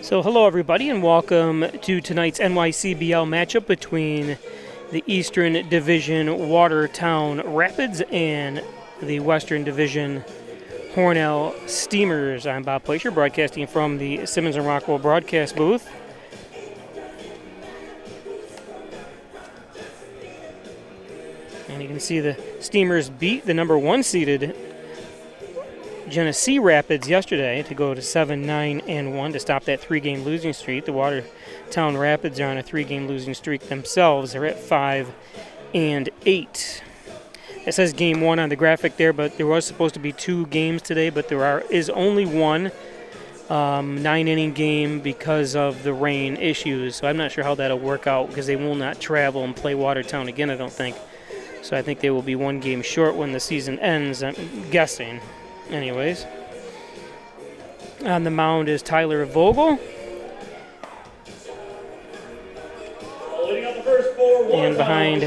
So hello everybody and welcome to tonight's NYCBL matchup between the Eastern Division Watertown Rapids and the Western Division Hornell Steamers. I'm Bob Placer, broadcasting from the Simmons and Rockwell broadcast booth. And you can see the Steamers beat the number 1 seeded Genesee Rapids yesterday to go to 7-9-1 to stop that 3-game losing streak. The Watertown Rapids are on a 3-game losing streak themselves. They're at 5-8. It says game 1 on the graphic there, but there was supposed to be 2 games today, but there is only one 9-inning game because of the rain issues. So I'm not sure how that'll work out because they will not travel and play Watertown again, I don't think. So I think they will be 1 game short when the season ends, I'm guessing. Anyways, on the mound is Tyler Vogel. And behind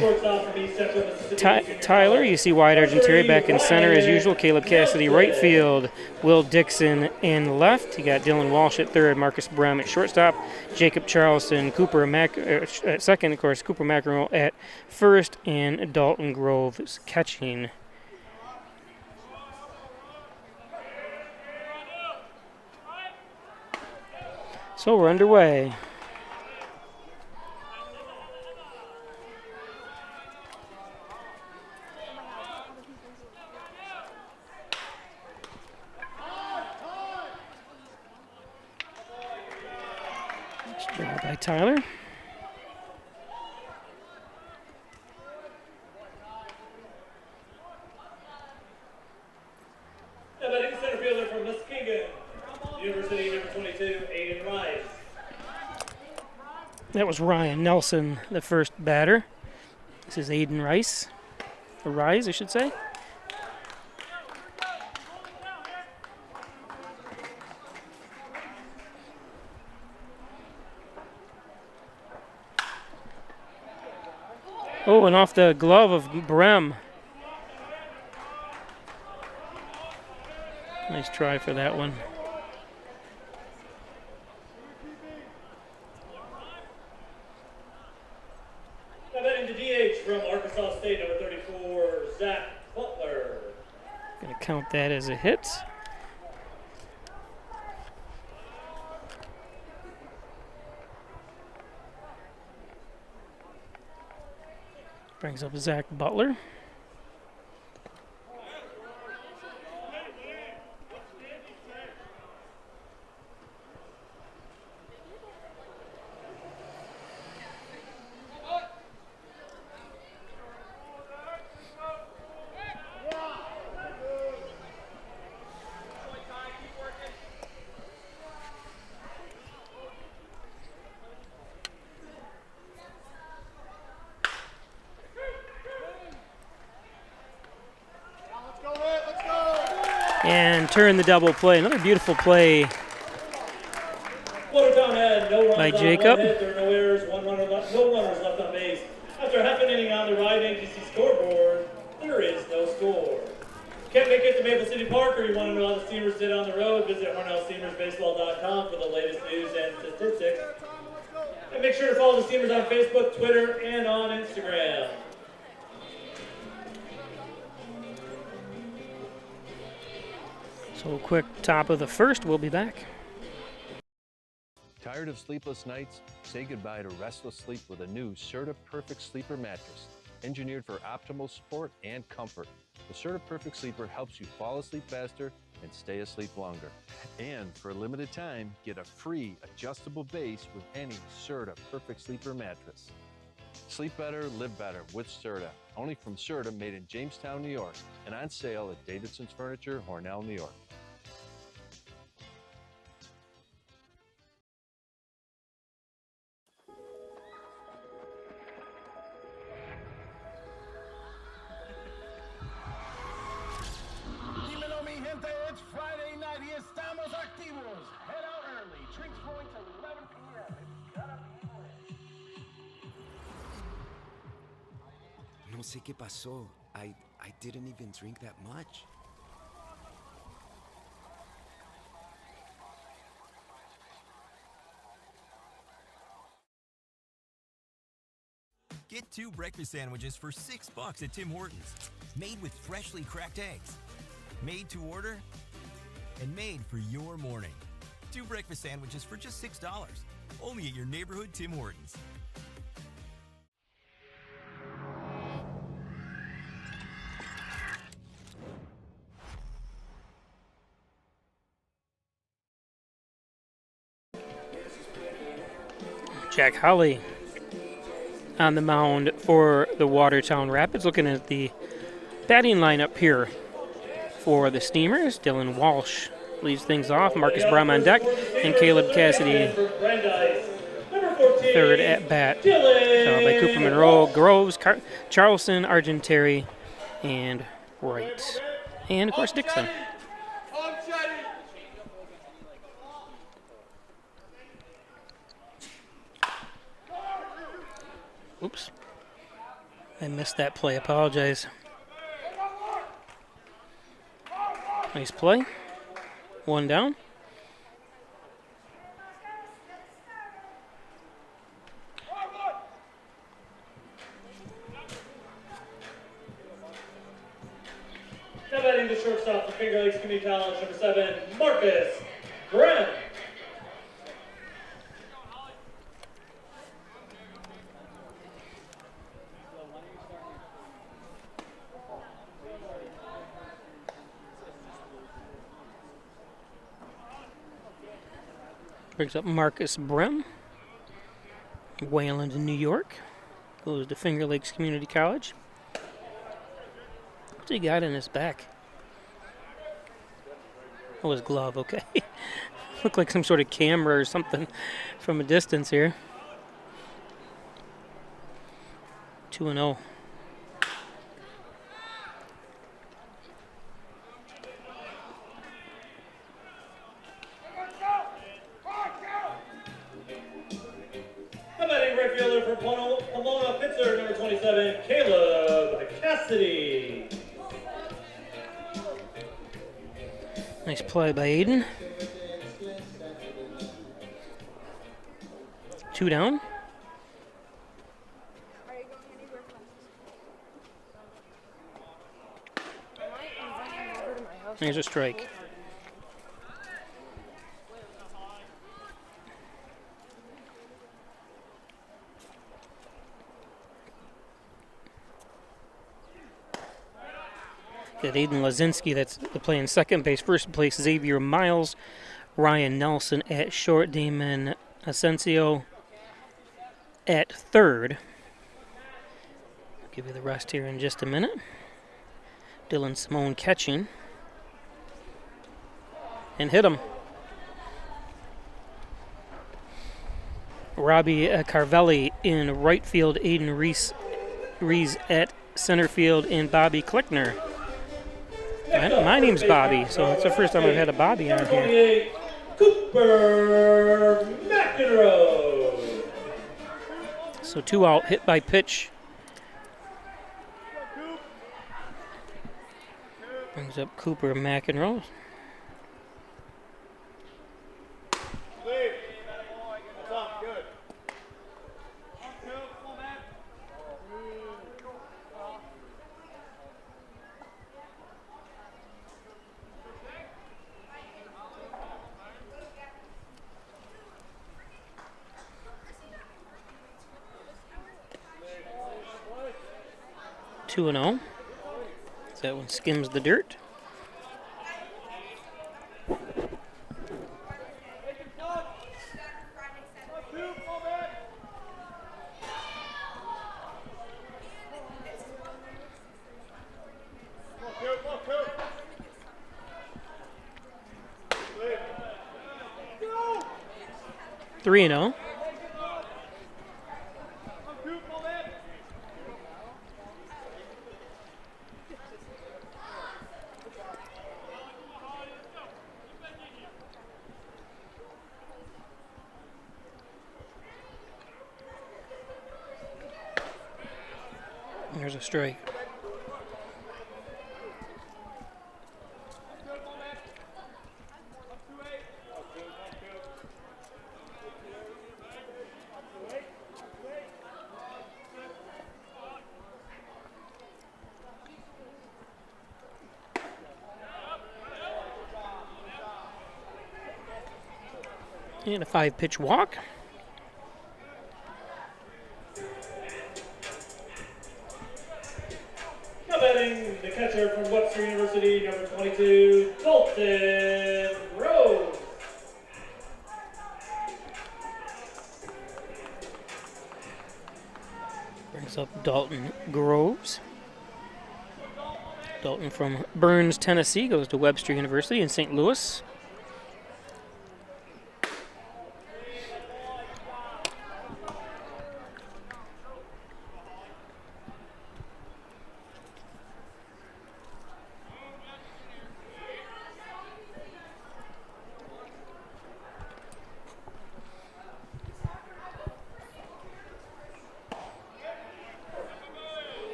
Tyler, you see Wyatt Argentieri back in center as usual. Caleb Cassidy right field. Will Dixon in left. You got Dylan Walsh at third. Marcus Brehm at shortstop. Jacob Charleston, at second, of course. Cooper McEnroe at first, and Dalton Groves catching. So we're underway. Nice job by Tyler. Center fielder from Muskegon, University number 22, Aiden Rice. That was Ryan Nelson, the first batter. This is Aiden Rice, or Rise, I should say. Oh, and off the glove of Brehm. Nice try for that one. Now batting to DH from Arkansas State, number 34, Zach Butler. Going to count that as a hit. Brings up Zach Butler. And turn the double play. Another beautiful play Watertown had no runs by Jacob. There are no errors, no runners left on base. After half an inning on the Ride NGC scoreboard, there is no score. Can't make it to Maple City Park, or you want to know how the Steamers did on the road? Visit HornellSteamersBaseball.com for the latest news and statistics. And make sure to follow the Steamers on Facebook, Twitter, and on Instagram. So quick top of the first, we'll be back. Tired of sleepless nights? Say goodbye to restless sleep with a new Serta Perfect Sleeper mattress, engineered for optimal support and comfort. The Serta Perfect Sleeper helps you fall asleep faster and stay asleep longer. And for a limited time, get a free adjustable base with any Serta Perfect Sleeper mattress. Sleep better, live better with Serta. Only from Serta, made in Jamestown, New York, and on sale at Davidson's Furniture, Hornell, New York. It's Friday night. Here estamos activos. Head out early. Drinks flowing till 11 p.m. It's gonna be lit. No sé qué pasó. I didn't even drink that much. Get 2 breakfast sandwiches for $6 at Tim Hortons. Made with freshly cracked eggs. Made to order and made for your morning. 2 breakfast sandwiches for just $6. Only at your neighborhood Tim Hortons. Jack Holly on the mound for the Watertown Rapids. Looking at the batting lineup here for the Steamers. Dylan Walsh leads things off. Marcus Brum on deck. And Caleb Cassidy, third at bat. Followed by Cooper Monroe, Groves, Charleston, Argenteri, and Wright. And, of course, Dixon. Oops. I missed that play. Apologize. Nice play. 1 down. Now batting the shortstop for Finger Lakes Community College, number 7, Marcus Graham. Brings up Marcus Brim. Wayland, New York. Goes to Finger Lakes Community College. What's he got in his back? Oh, his glove, okay. Looked like some sort of camera or something from a distance here. 2-0. Pomona Pitzer, number 27, Caleb Cassidy. Nice play by Aiden. 2 down. There's a strike. Got Aiden Lazinski, that's the play in second base. First place, Xavier Miles. Ryan Nelson at short. Damon Asensio at third. I'll give you the rest here in just a minute. Dylan Simone catching. And hit him. Robbie Carvelli in right field. Aiden Rees at center field. And Bobby Klickner. My name's Bobby, so it's the first time I've had a Bobby on here. Cooper McEnroe. So 2 out, hit by pitch. Brings up Cooper McEnroe. Two and 0. That one skims the dirt. Three and 0. There's a strike. And a 5-pitch walk. Now batting, the catcher from Webster University, number 22, Colton Rose. Brings up Dalton Groves. Dalton from Burns, Tennessee, goes to Webster University in St. Louis.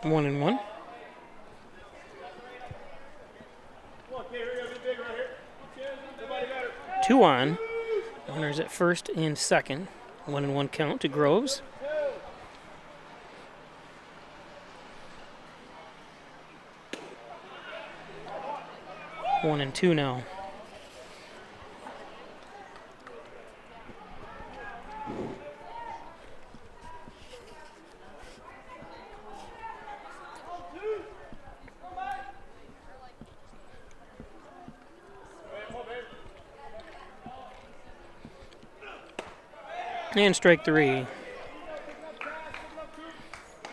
One and one. Two on. Runners at first and second. 1-1 count to Groves. One and two now. And strike three.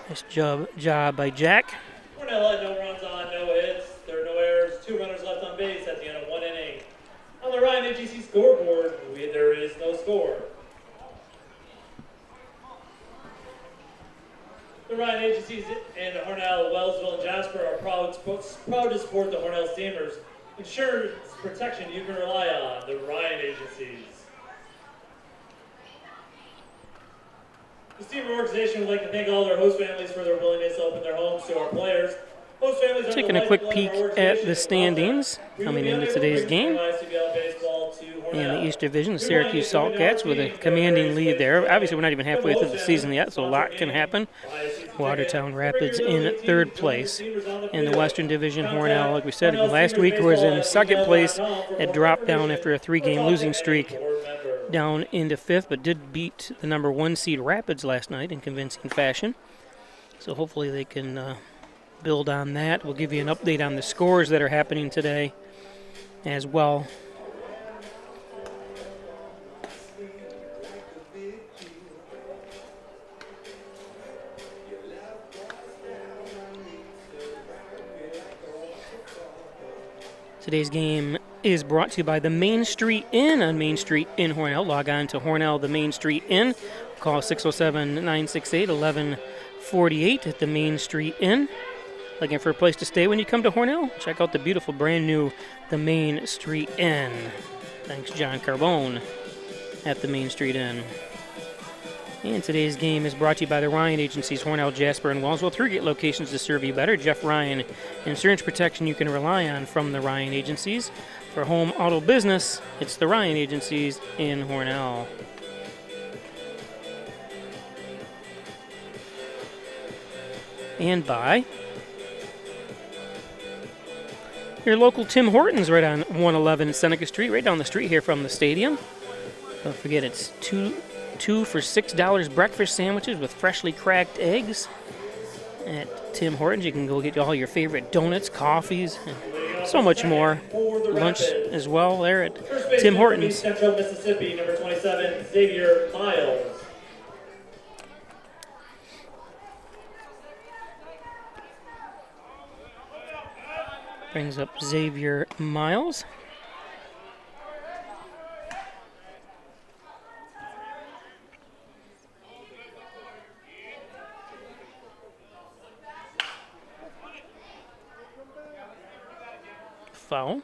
Nice job by Jack. Hornell had no runs on, no hits. There are no errors. 2 runners left on base at the end of 1 inning. On the Ryan AGC scoreboard, there is no score. The Ryan agencies in Hornell, Wellsville, and Jasper are proud to support the Hornell Steamers. Insurance protection you can rely on. The Ryan agencies. The Steamer organization would like to thank all their host families for their willingness to open their homes to our players. Host families are taking a quick peek at the standings coming into today's game. In the East Division, the Syracuse Saltcats with a commanding lead there. Obviously, we're not even halfway through the season yet, so a lot can happen. Watertown Rapids in third place. In the Western Division, Hornell, like we said, last week was in second place. It dropped down after a 3-game losing streak down into fifth, but did beat the number 1 seed Rapids last night in convincing fashion. So hopefully they can build on that. We'll give you an update on the scores that are happening today as well. Today's game is brought to you by the Main Street Inn on Main Street in Hornell. Log on to Hornell, the Main Street Inn. Call 607-968-1148 at the Main Street Inn. Looking for a place to stay when you come to Hornell? Check out the beautiful brand new The Main Street Inn. Thanks, John Carbone at the Main Street Inn. And today's game is brought to you by the Ryan Agencies, Hornell, Jasper, and Wellsville. 3 locations to serve you better. Jeff Ryan, insurance protection you can rely on from the Ryan Agencies. For home auto business, it's the Ryan Agencies in Hornell. And by your local Tim Hortons right on 111 Seneca Street, right down the street here from the stadium. Don't forget, it's two for $6 breakfast sandwiches with freshly cracked eggs at Tim Hortons. You can go get all your favorite donuts, coffees, and so much more. Lunch as well there at Tim Hortons. Central Mississippi, number 27, Xavier Miles. Brings up Xavier Miles. Foul.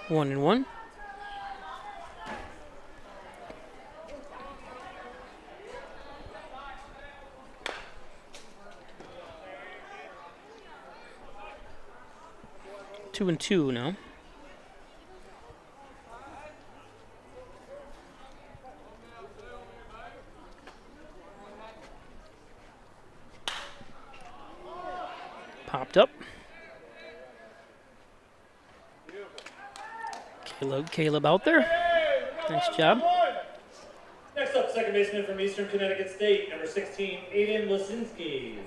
One and one. 2-2 now. Popped up. Caleb out there. Nice job. Next up, second baseman from Eastern Connecticut State, number 16, Aiden Lasinski.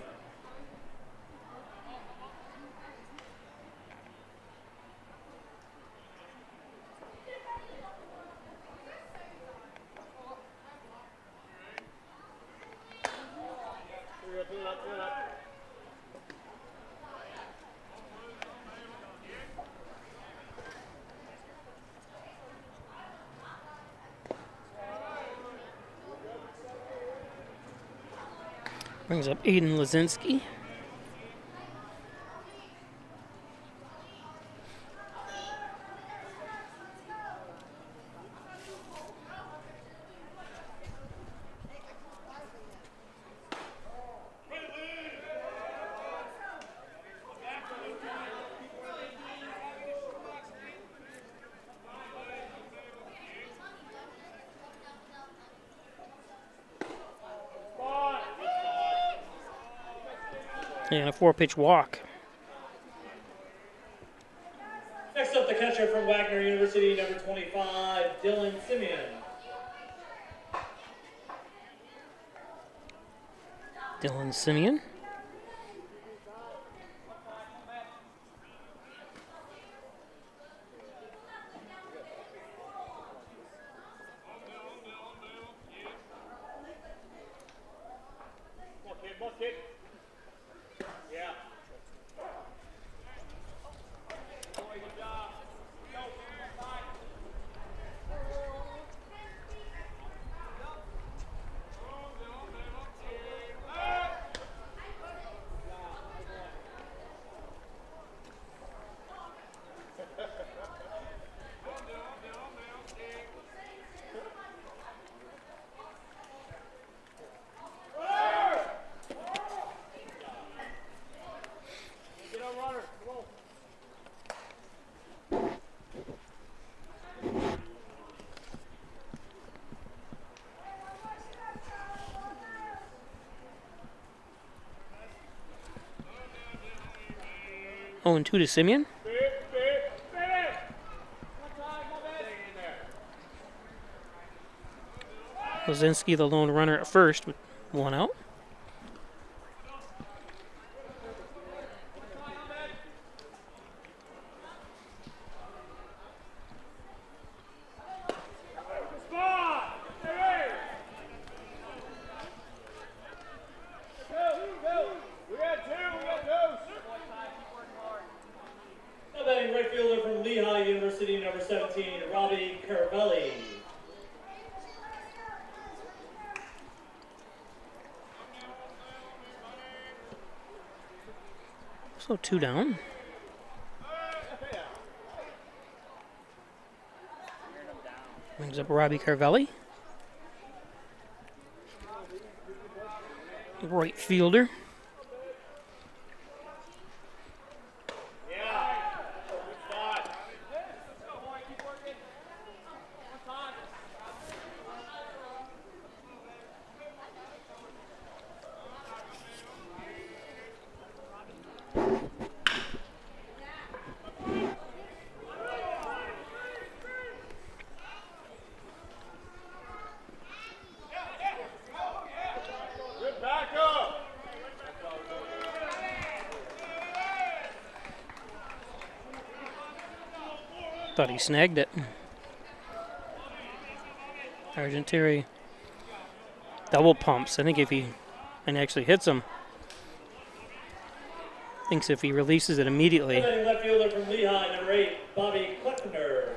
Brings up Aiden Lazinski. And a 4-pitch walk. Next up, the catcher from Wagner University, number 25, Dylan Simeon. Dylan Simeon. Oh, and 2 to Simeon. Lazinski, the lone runner at first, with 1 out. Now batting right fielder from Lehigh University, number 17, Robbie Carvelli. So 2 down. Brings up Robbie Carvelli. Right fielder. Thought he snagged it. Argenteri double pumps. I think if he actually hits him, thinks if he releases it immediately. Batting left fielder from Lehigh, number 8, Bobby Kleckner.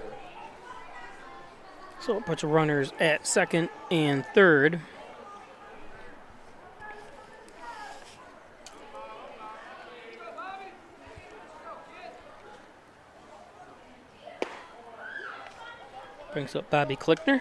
So it puts runners at second and third. Brings up Bobby Klickner.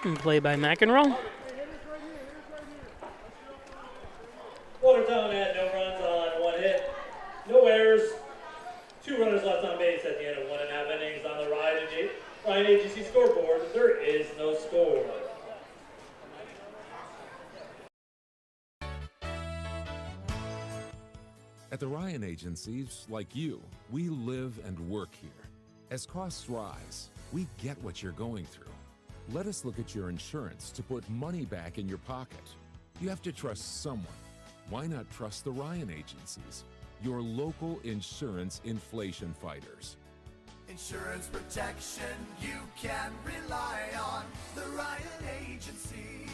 And play by McEnroe. Watertown had no runs on 1 hit, no errors, 2 runners left on base at the end of 1.5 innings. On the Ryan Agency scoreboard, there is no score. At the Ryan Agencies, like you, we live and work here. As costs rise, we get what you're going through. Let us look at your insurance to put money back in your pocket. You have to trust someone. Why not trust the Ryan Agencies, your local insurance inflation fighters? Insurance protection you can rely on. The Ryan Agency.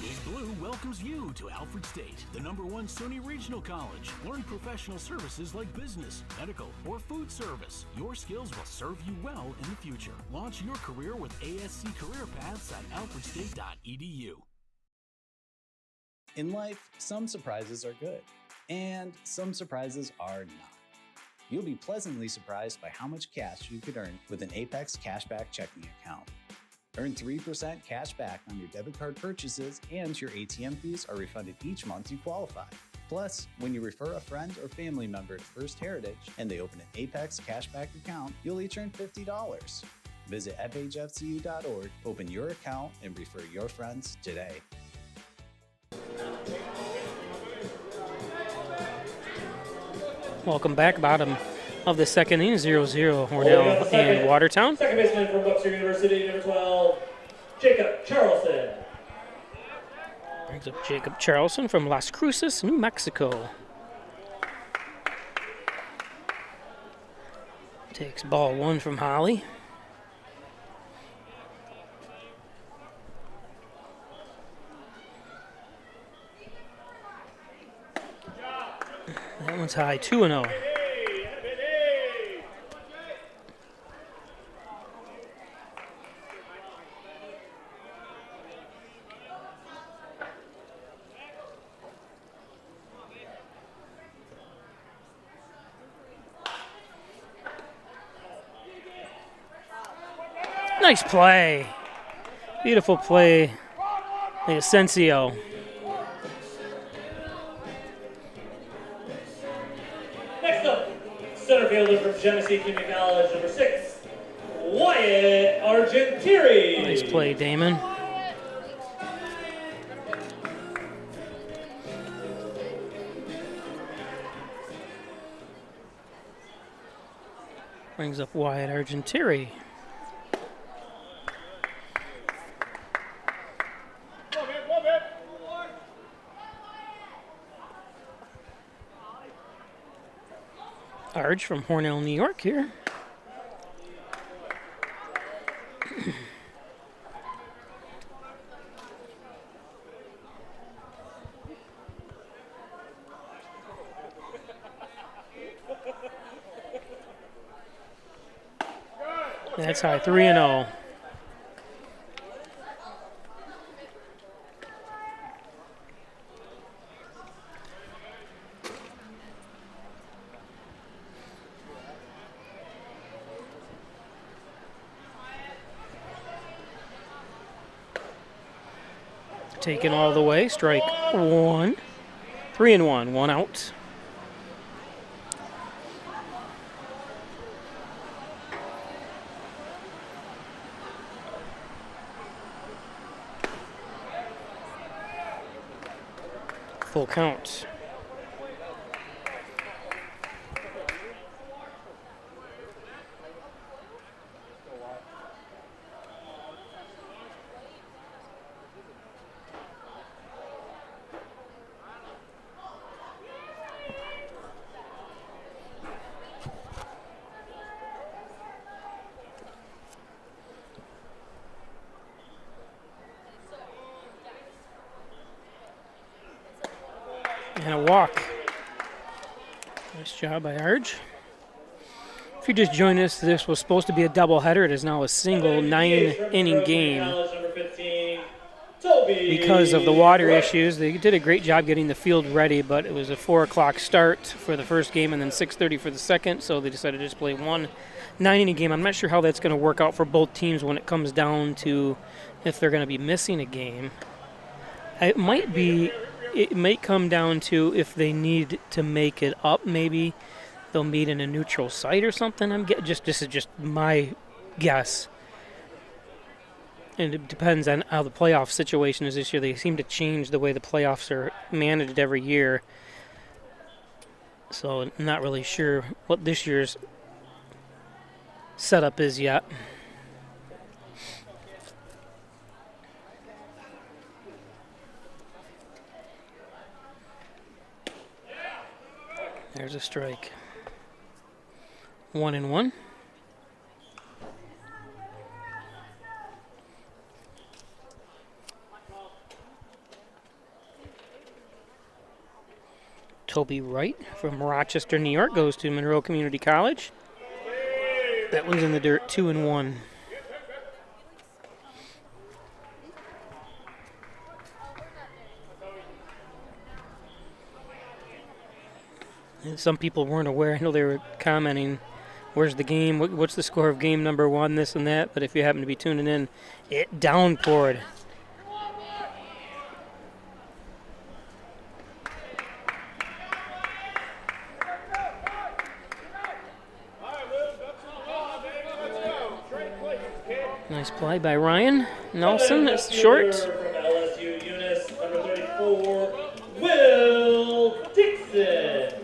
Big Blue welcomes you to Alfred State, the #1 SUNY Regional College. Learn professional services like business, medical, or food service. Your skills will serve you well in the future. Launch your career with ASC Career Paths at alfredstate.edu. In life, some surprises are good, and some surprises are not. You'll be pleasantly surprised by how much cash you could earn with an Apex Cashback checking account. Earn 3% cash back on your debit card purchases, and your ATM fees are refunded each month you qualify. Plus, when you refer a friend or family member to First Heritage and they open an Apex Cashback account, you'll each earn $50. Visit fhfcu.org, open your account, and refer your friends today. Welcome back. Bottom of the second inning, 0-0, Hornell and Watertown. Second baseman from Webster University, number 12, Jacob Charleston. Brings up Jacob Charleston from Las Cruces, New Mexico. Takes ball 1 from Holly. That one's high, 2-0. Nice play. Beautiful play. The Asensio. Next up, center fielder from Genesee Community College, number 6, Wyatt Argentieri. Nice play, Damon. Brings up Wyatt Argentieri. Arge from Hornell, New York here. That's high, 3-0. Taken all the way, strike 1. 3-1, 1 out. Full count. And a walk. Nice job by Arge. If you just joined us, this was supposed to be a doubleheader. It is now a single 9-inning game. Because of the water issues, they did a great job getting the field ready, but it was a 4 o'clock start for the first game and then 6:30 for the second, so they decided to just play one 9-inning game. I'm not sure how that's going to work out for both teams when it comes down to if they're going to be missing a game. It might come down to if they need to make it up. Maybe they'll meet in a neutral site or something. This is just my guess. And it depends on how the playoff situation is this year. They seem to change the way the playoffs are managed every year. So I'm not really sure what this year's setup is yet. There's a strike. 1-1. Toby Wright from Rochester, New York, goes to Monroe Community College. That one's in the dirt, 2-1. And some people weren't aware. I know they were commenting, where's the game? What's the score of game number 1, this and that? But if you happen to be tuning in, it downpoured. Nice play by Ryan Nelson. It's short. From LSU Eunice, number 34, Will Dixon.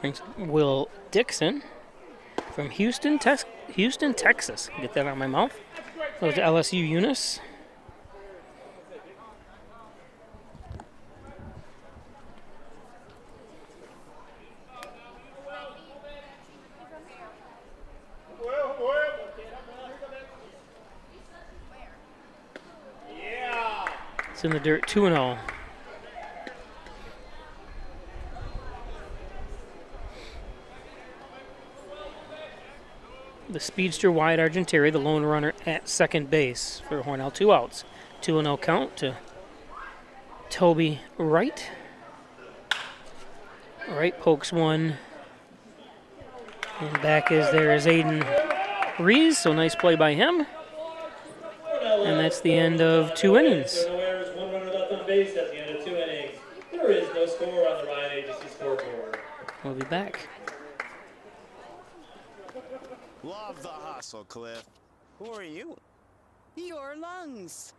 Brings Will Dixon from Houston, Texas. Get that out of my mouth. Goes to LSU Eunice. It's in the dirt, 2-0. The speedster Wyatt Argenteri, the lone runner at second base for Hornell. 2 outs. 2-0 count to Toby Wright. Wright pokes one. And back is Aiden Rees, so nice play by him. And that's the end of 2 innings. There's 1 runner left on base at the end of 2 innings. There is no score on the Ryan Agency scoreboard. We'll be back. Love the hustle, Cliff. Who are you? Your lungs.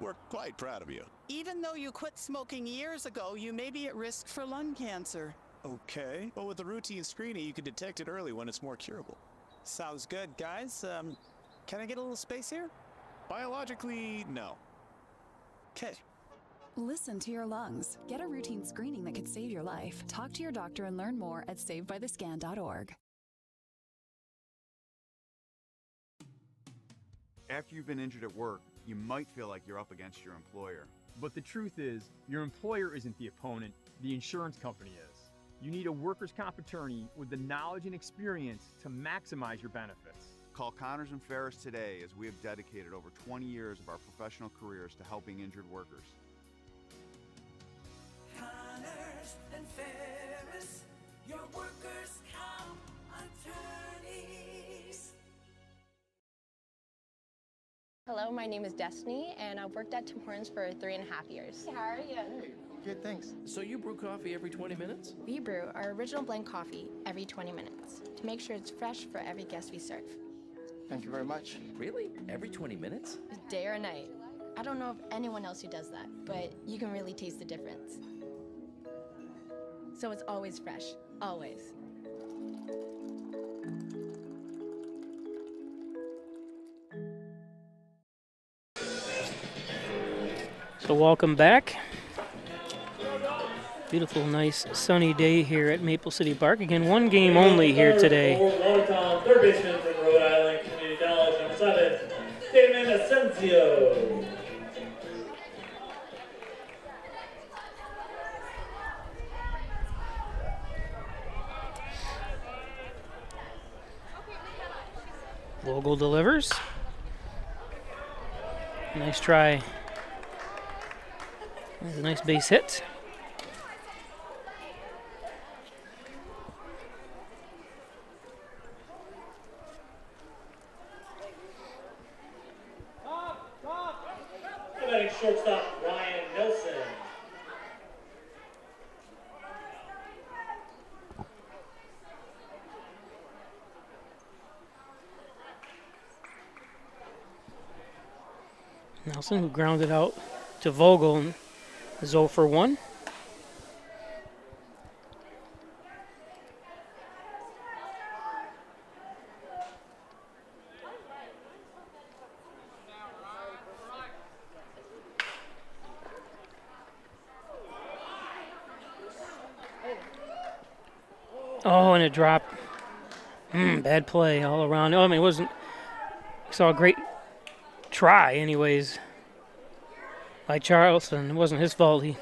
We're quite proud of you. Even though you quit smoking years ago, you may be at risk for lung cancer. Okay. Well, with the routine screening, you can detect it early when it's more curable. Sounds good, guys. Can I get a little space here? Biologically, no. Okay. Listen to your lungs. Get a routine screening that could save your life. Talk to your doctor and learn more at savebythescan.org. After you've been injured at work, you might feel like you're up against your employer. But the truth is, your employer isn't the opponent, the insurance company is. You need a workers' comp attorney with the knowledge and experience to maximize your benefits. Call Connors and Ferris today, as we have dedicated over 20 years of our professional careers to helping injured workers. Connors and Ferris, your workers' comp attorneys. Hello, my name is Destiny, and I've worked at Tim Hortons for 3.5 years. How are you? Hey, good, thanks. So you brew coffee every 20 minutes? We brew our original blend coffee every 20 minutes to make sure it's fresh for every guest we serve. Thank you very much. Really? Every 20 minutes? Day or night. I don't know of anyone else who does that, but you can really taste the difference. So it's always fresh, always. So welcome back. Beautiful, nice, sunny day here at Maple City Park. Again, 1 game only here today. Watertown, third baseman from Rhode Island Community College, number 7, Damon Asensio. Vogel delivers. Nice try. That's a nice base hit. Batting shortstop Ryan Nelson. Nelson, who grounded out to Vogel, is 0 for 1. Oh, and it dropped. Bad play all around. Oh, I mean, it wasn't. Saw a great try, anyways, by Charleston. It wasn't his fault. He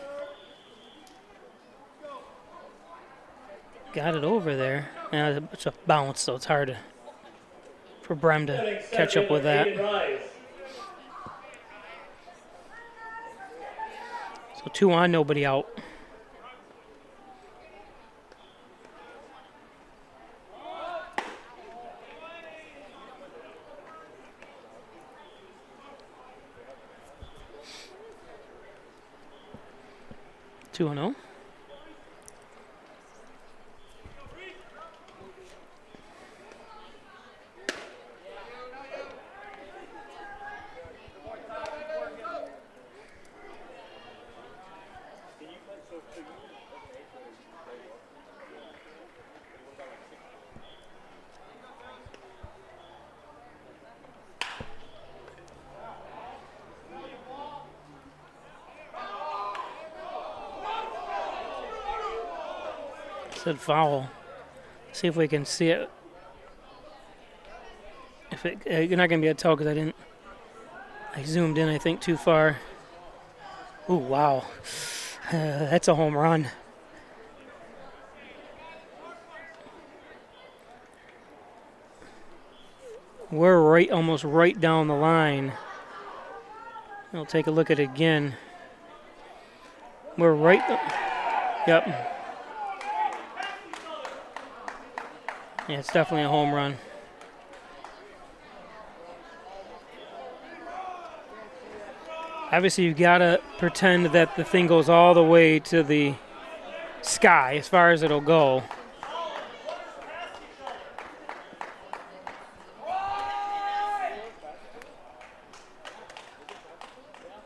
got it over there. Yeah, it's a bounce, so it's hard for Brem to catch up with that. So 2 on, nobody out. Two and 0. Said foul. See if we can see it. If it, you're not gonna be able to tell because I zoomed in, I think, too far. Ooh, wow. That's a home run. We're almost right down the line. I'll take a look at it again. We're right. Yep. Yeah, it's definitely a home run. Obviously, you've got to pretend that the thing goes all the way to the sky as far as it'll go.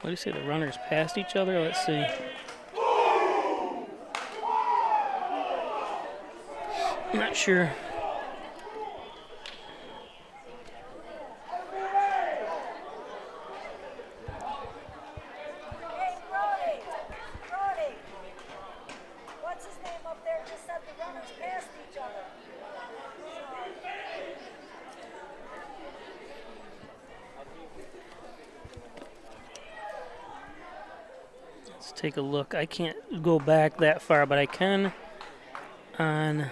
What do you say, the runners passed each other? Let's see. I'm not sure. Take a look. I can't go back that far, but I can on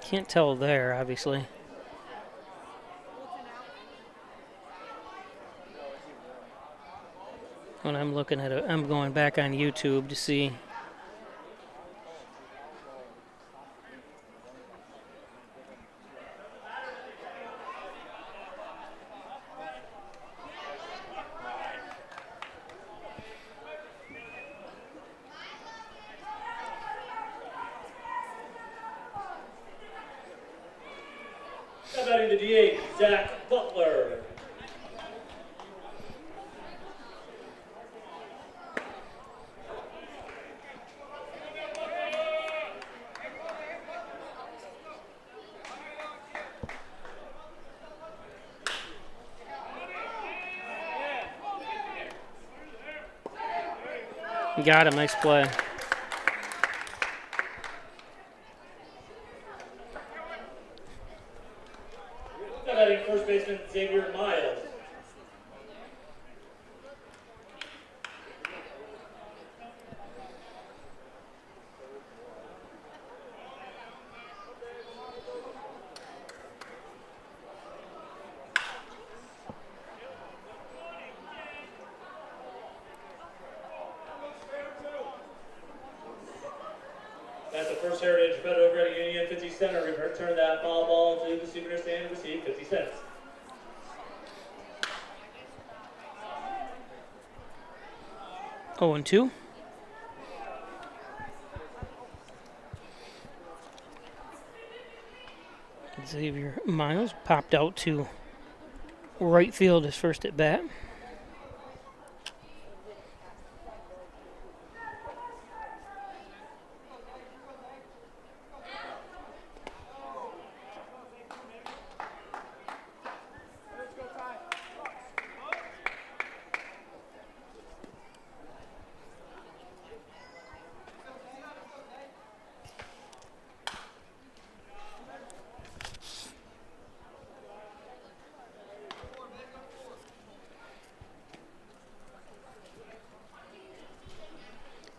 can't tell there, obviously. When I'm looking at it, I'm going back on YouTube to see. Batting the DH, Zach Butler. Got him, nice play. Batting first baseman Xavier Miles. First Heritage Federal Credit Union, 50 cents. Return that foul ball to the senior stand and receive 50 cents. Oh, and 2. Xavier Miles popped out to right field his first at bat.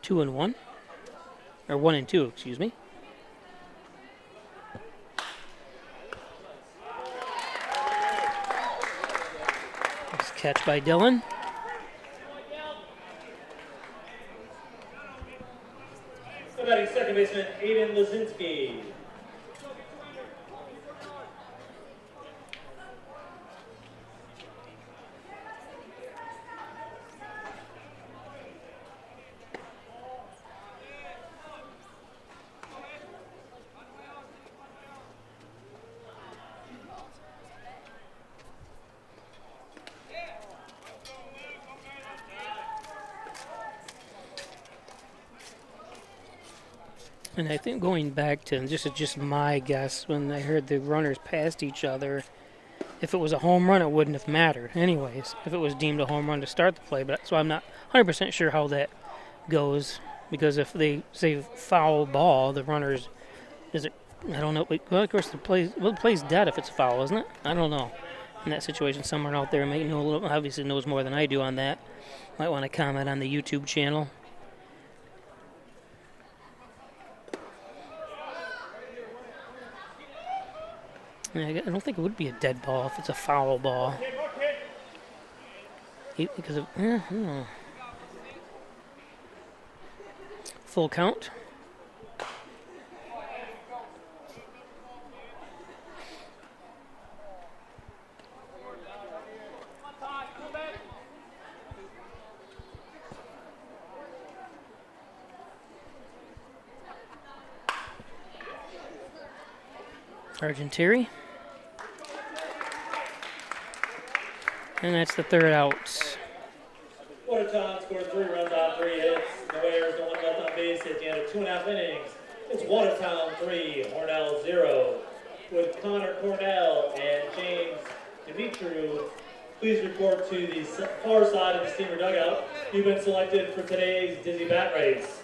Two and 1, or 1 and 2, excuse me. Nice catch by Dylan. The batting second baseman, Aiden Lazinski. And I think going back to, this is just my guess, when I heard the runners passed each other, if it was a home run, it wouldn't have mattered anyways, if it was deemed a home run to start the play. But so I'm not 100% sure how that goes, because if they say foul ball, the runners, is it, I don't know. Well, of course, the play's dead if it's a foul, isn't it? I don't know. In that situation, someone out there may know, obviously knows more than I do on that. Might want to comment on the YouTube channel. I don't think it would be a dead ball if it's a foul ball. Because of full count. Argentieri. And that's the third out. Watertown scored 3 runs on 3 hits. No errors, no one left on base at the end of 2.5 innings. It's Watertown 3, Hornell 0. With Connor Cornell and James Dimitru, please report to the far side of the steamer dugout. You've been selected for today's Dizzy Bat Race.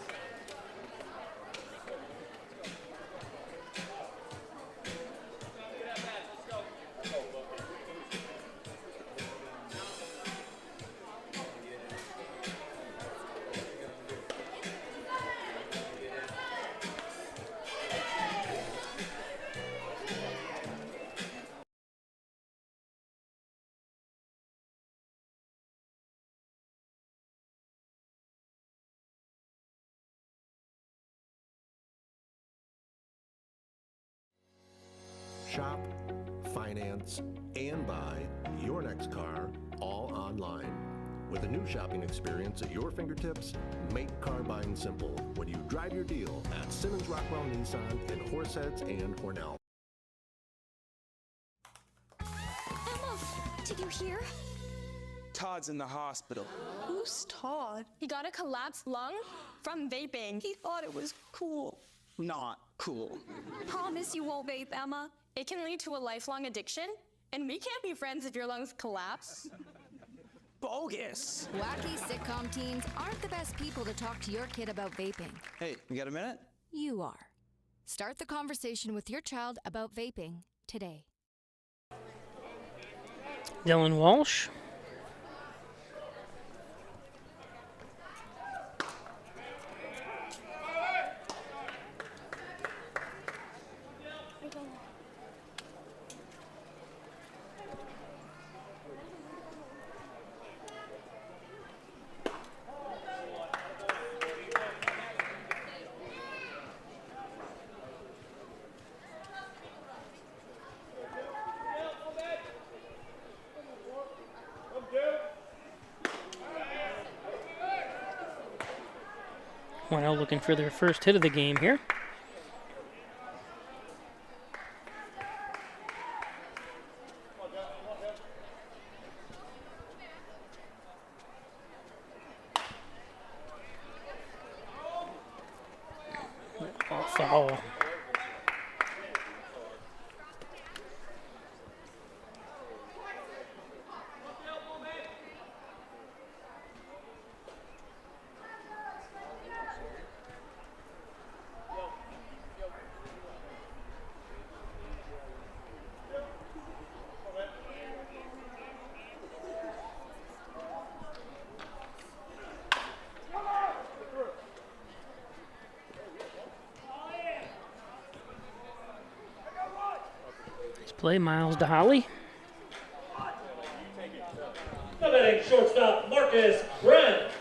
Shop, finance, and buy your next car all online. With a new shopping experience at your fingertips, make car buying simple when you drive your deal at Simmons Rockwell Nissan in Horseheads and Hornell. Emma, did you hear? Todd's in the hospital. Who's Todd? He got a collapsed lung from vaping. He thought it was cool. Not cool. Promise you won't vape, Emma. It can lead to a lifelong addiction, and we can't be friends if your lungs collapse. Bogus. Wacky sitcom teens aren't the best people to talk to your kid about vaping. Hey, you got a minute? You are. Start the conversation with your child about vaping today. Dylan Walsh. Hornell looking for their first hit of the game here. Foul. Play Miles DeHolly. Now batting shortstop Marcus Brent.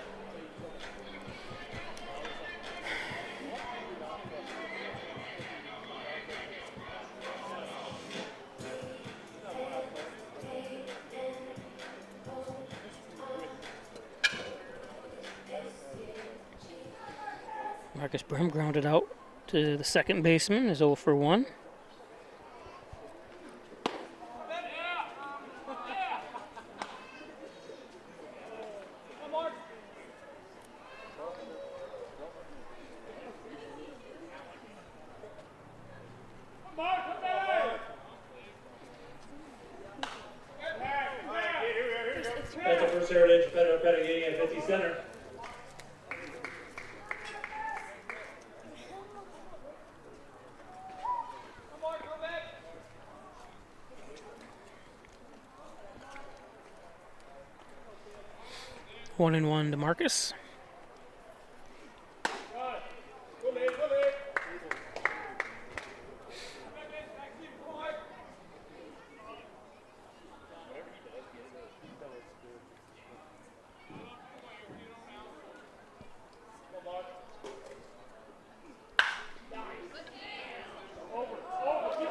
Marcus Brim grounded out to the second baseman, is 0 for 1. That's a First Heritage Pettigrew at 50 center. One and one to Marcus.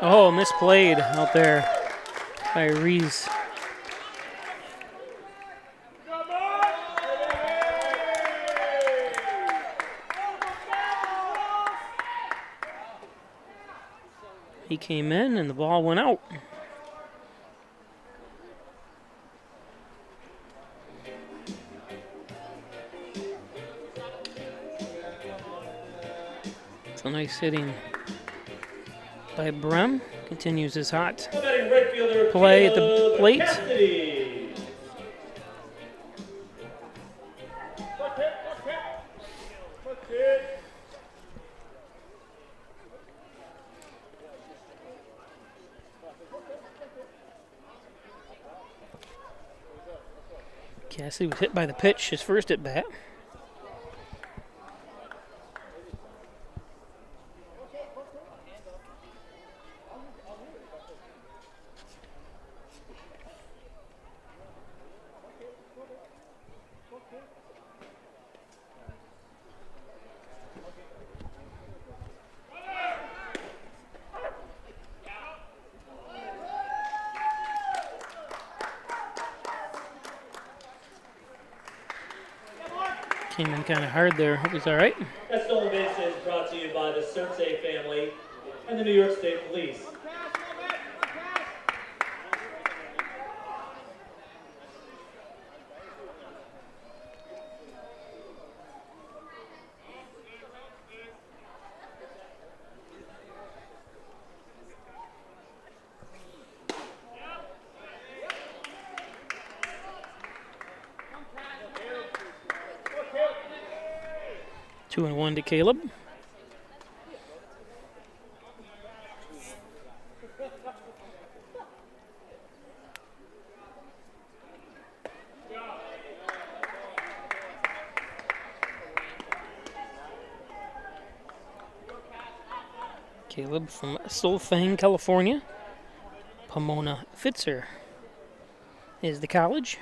Oh, misplayed out there by Reese. He came in and the ball went out. So nice hitting by Brem. Continues his hot play at the plate. Cassidy was hit by the pitch, his first at bat. Came in kind of hard there. Hope he's all right. That stolen base is brought to you by the Cersei family and the New York State Police. Two and one to Caleb. Caleb from Solfaing, California. Pomona Fitzer is the college.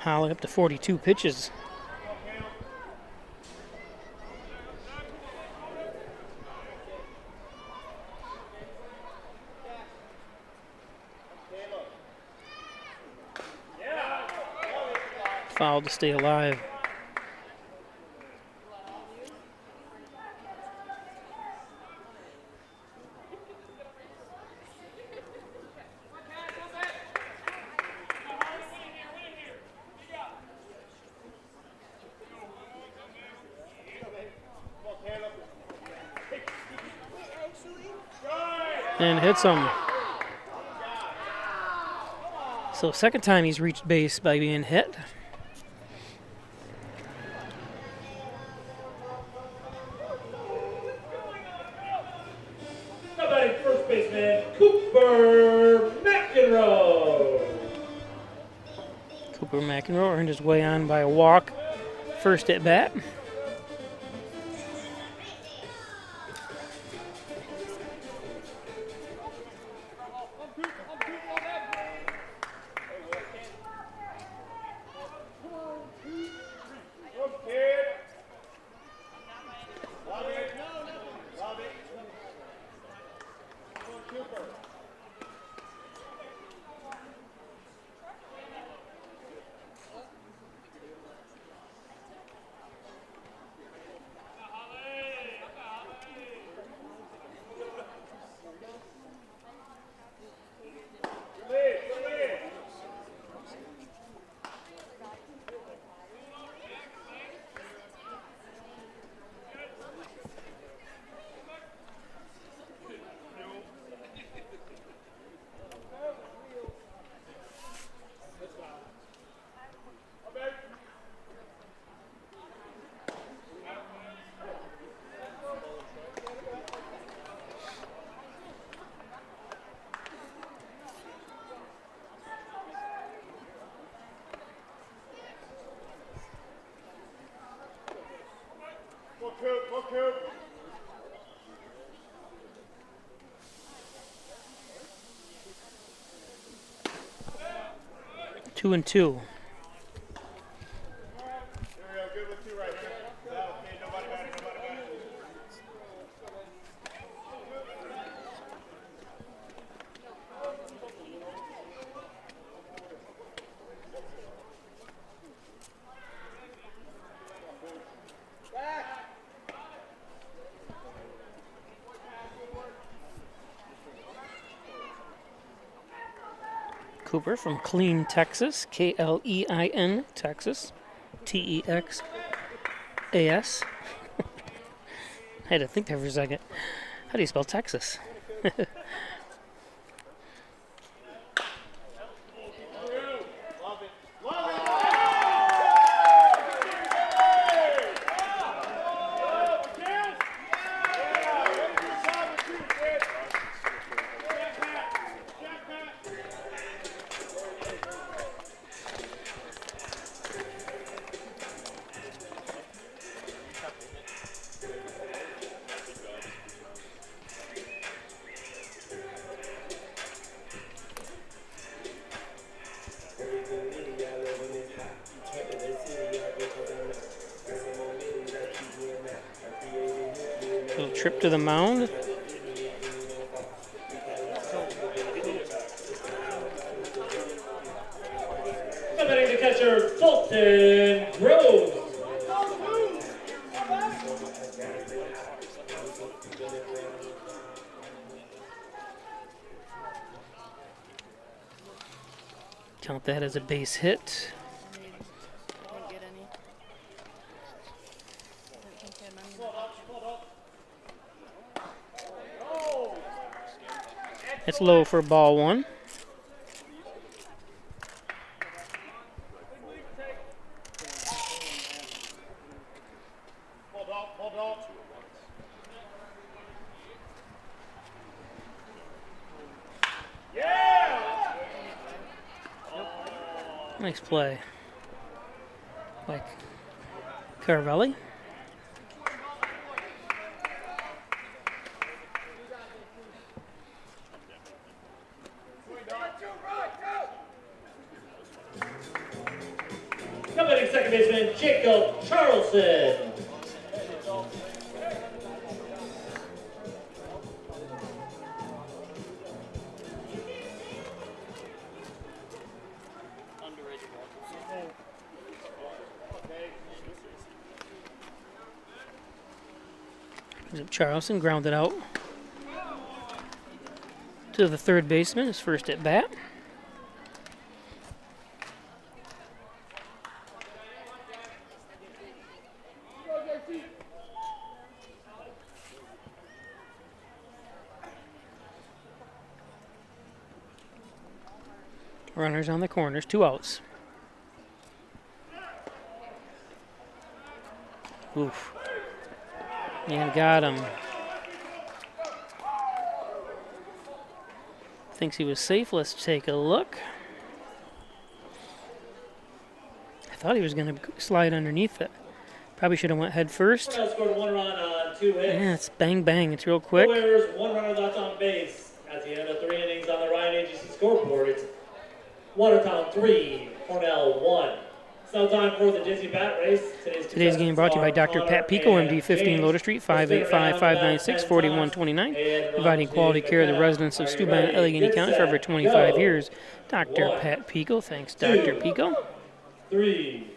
Holly up to 42 pitches. Foul to stay alive. And hits him. So second time he's reached base by being hit. Now batting first baseman, Cooper McEnroe. Cooper McEnroe earned his way on by a walk first at bat. Two and two. Cooper from Klein, Texas, Klein, Texas, Texas. I had to think there for a second. How do you spell Texas? Little trip to the mound. Coming to catcher, Fulton Groves. Count that as a base hit. It's low for ball one. Nice play. Like Caravelli. Now batting second baseman Jacob Charleston. Charleston grounded out to the third baseman, his first at bat. Runners on the corners, 2 outs. Oof. And got him. Thinks he was safe. Let's take a look. I thought he was going to slide underneath it. Probably should have went head first. Hornell scored 1 run on 2 hits. Yeah, it's bang bang. It's real quick. 2 errors, 1 runner left on base. At the end of 3 innings on the Ryan Agency scoreboard, it's Watertown 3, Hornell 1. It's now time for the Dizzy Bat Race. Today's game brought to you by Dr. Pat Pico, MD, 15 Loader Street, 585-596-4129. Providing quality care to the residents of Steuben and Allegheny County for over 25 years. Dr. Pat Pico. Thanks, Dr. Pico. 3,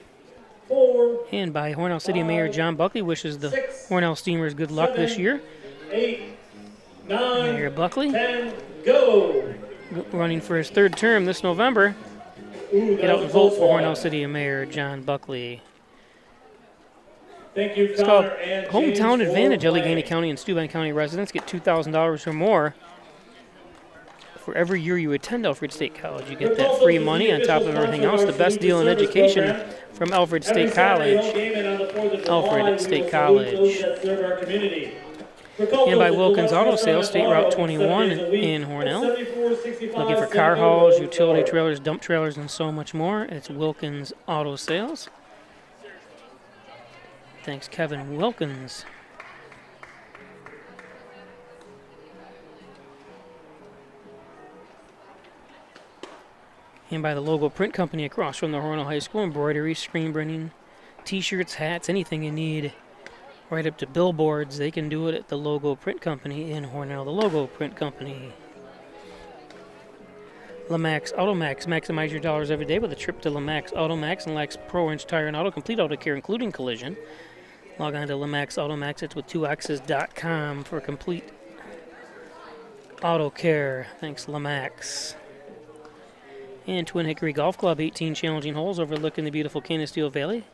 4. And by Hornell City Mayor John Buckley wishes the Hornell Steamers good luck this year. 8, 9, Mayor Buckley 10, go! Running for his 3rd term this November. Get out and vote for Hornell City Mayor John Buckley. Thank you, It's called Connor and Hometown James, Advantage. for Allegheny playing. County and Steuben County residents get $2,000 or more for every year you attend Alfred State College. You get that free money on top of everything else. The best deal in education from Alfred State College. Alfred State College. And by Wilkins Auto Sales, State Route 21 in Hornell. Looking for car hauls, utility trailers, dump trailers, and so much more. It's Wilkins Auto Sales. Thanks, Kevin Wilkins. And by the Logo Print Company across from the Hornell High School. Embroidery, screen printing, t-shirts, hats, anything you need. Right up to billboards, they can do it at the Logo Print Company in Hornell. The Logo Print Company. Lamax Automax. Maximize your dollars every day with a trip to Lamax Automax and Lax Pro Inch Tire and Auto. Complete auto care, including collision. Log on to Lamax Automax. It's with 2x's.com for complete auto care. Thanks, Lamax. And Twin Hickory Golf Club. 18 challenging holes overlooking the beautiful Canisteo Valley.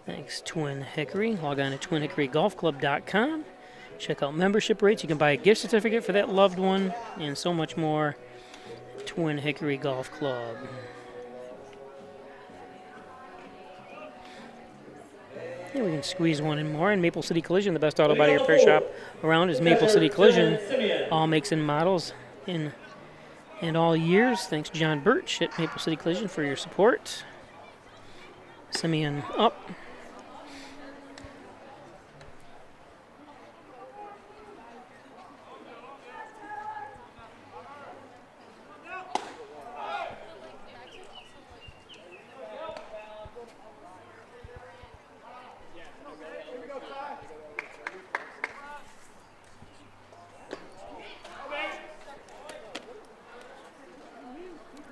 Thanks, Twin Hickory. Log on to twinhickorygolfclub.com. Check out membership rates. You can buy a gift certificate for that loved one and so much more. Twin Hickory Golf Club. Yeah, we can squeeze one in more. And Maple City Collision, the best auto body repair shop around, is Maple City Collision. All makes and models in and all years. Thanks, John Birch at Maple City Collision, for your support. Simeon up.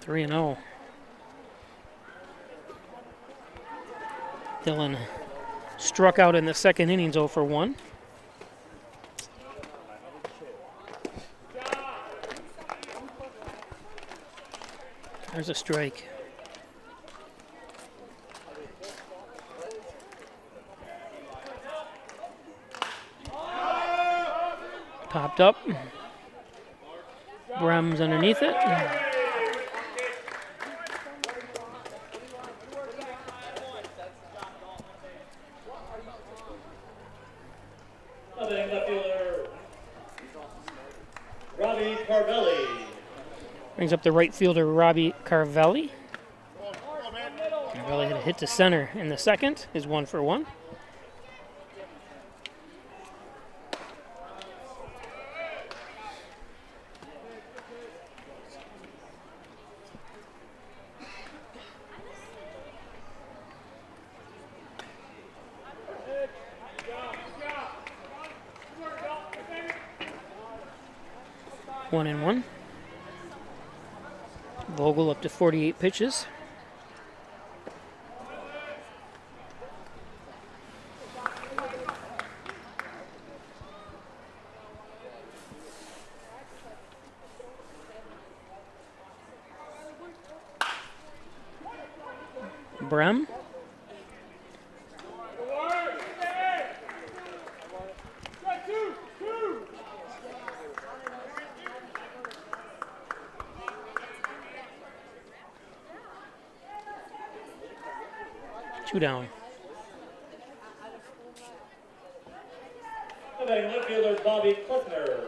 Three and 0. Dylan struck out in the second innings, 0 for 1. There's a strike. Popped up. Brem's underneath it. Brings up the right fielder, Robbie Carvelli. Carvelli had a hit to center in the second, is 1 for 1. 1-1. Vogel up to 48 pitches. Brem. Two down. Batting left fielder Bobby Kleckner.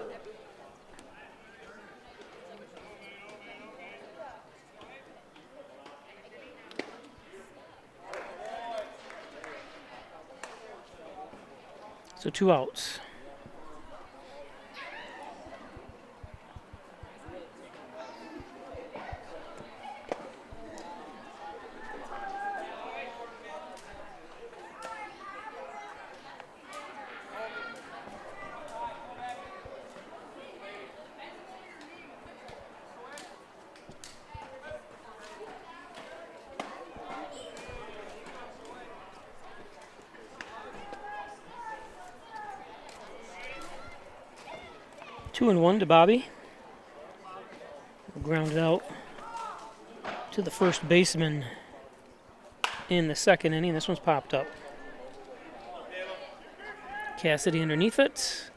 So 2 outs. Two and one to Bobby. Grounded out to the first baseman in the second inning. This one's popped up. Cassidy underneath it.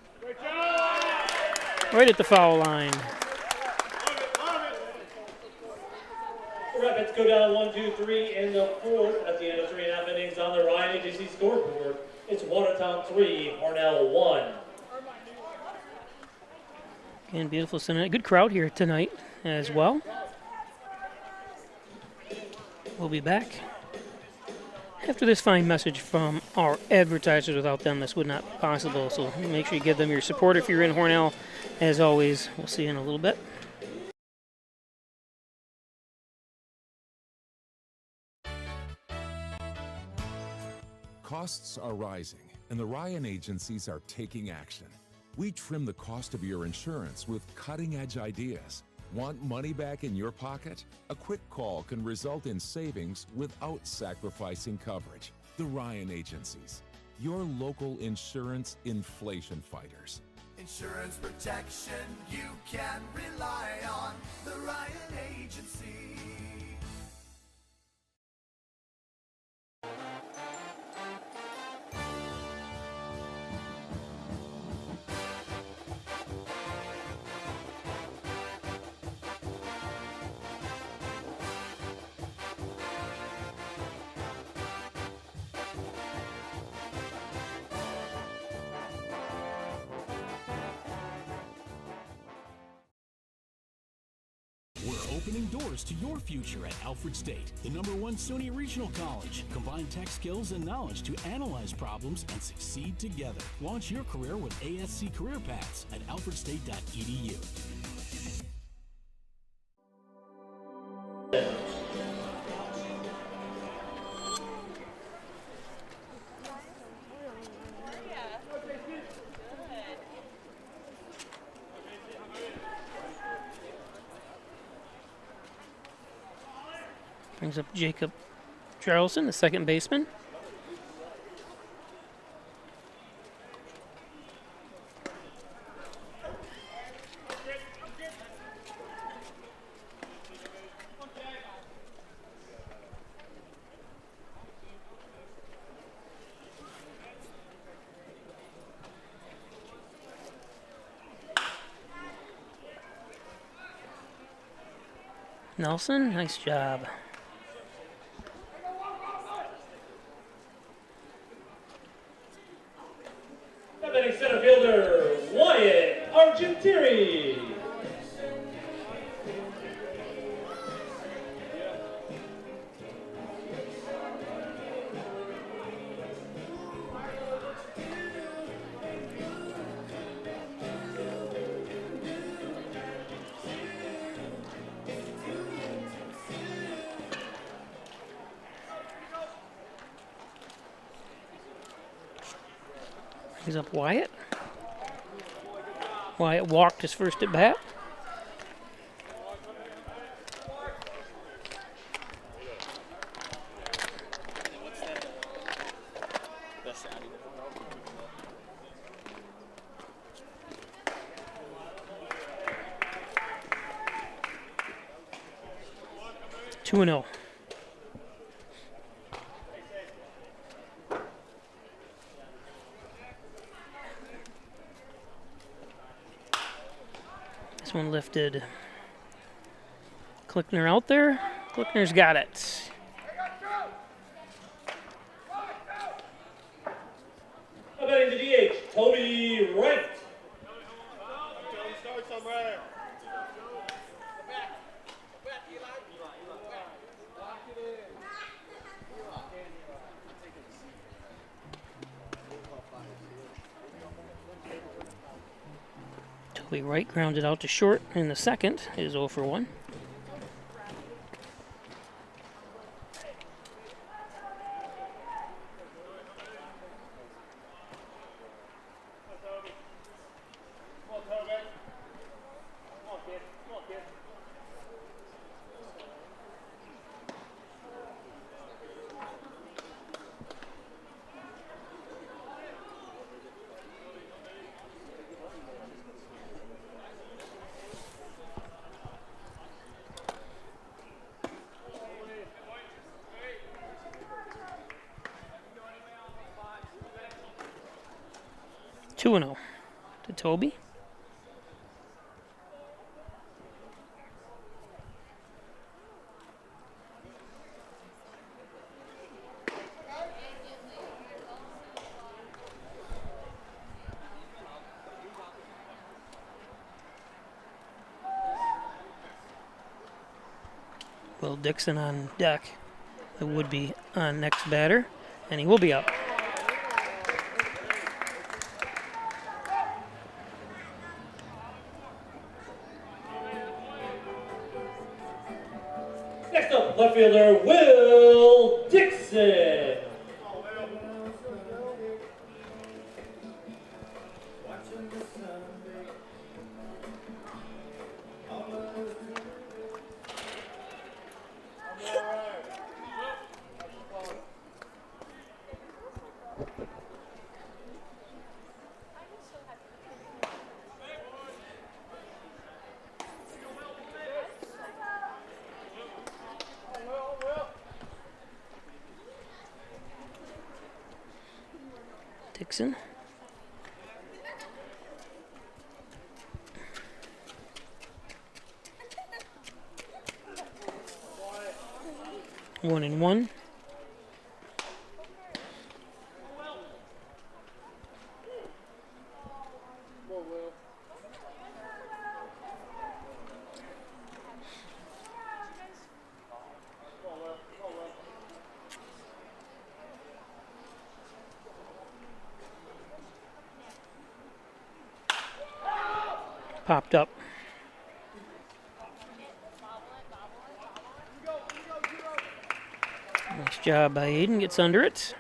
Right at the foul line. The Rapids go down 1-2-3 in the fourth. At the end of 3.5 innings on the Ryan Agency scoreboard, it's Watertown 3, Hornell 1. And beautiful Sunday. Good crowd here tonight as well. We'll be back after this fine message from our advertisers. Without them, this would not be possible. So make sure you give them your support if you're in Hornell. As always, we'll see you in a little bit. Costs are rising, and the Ryan agencies are taking action. We trim the cost of your insurance with cutting-edge ideas. Want money back in your pocket? A quick call can result in savings without sacrificing coverage. The Ryan Agencies, your local insurance inflation fighters. Insurance protection you can rely on. The Ryan Agency. We're opening doors to your future at Alfred State, the #1 SUNY Regional College. Combine tech skills and knowledge to analyze problems and succeed together. Launch your career with ASC Career Paths at alfredstate.edu. Brings up Jacob Charleston, the second baseman. Nelson, nice job. Batting center fielder Wyatt Argentieri. He's up Wyatt. Wyatt walked his first at bat. 2-0. This one lifted. Klickner out there. Klickner's got it. How about in the DH, Toby Wright. Toby Wright grounded out to short in the second. Is 0 for 1. Two and 0 to Toby. Will Dixon on deck. It would be on next batter, and he will be up. Next up, left fielder Will Dixon. Dixon. One and one. Popped up. Nice job by Aiden, gets under it.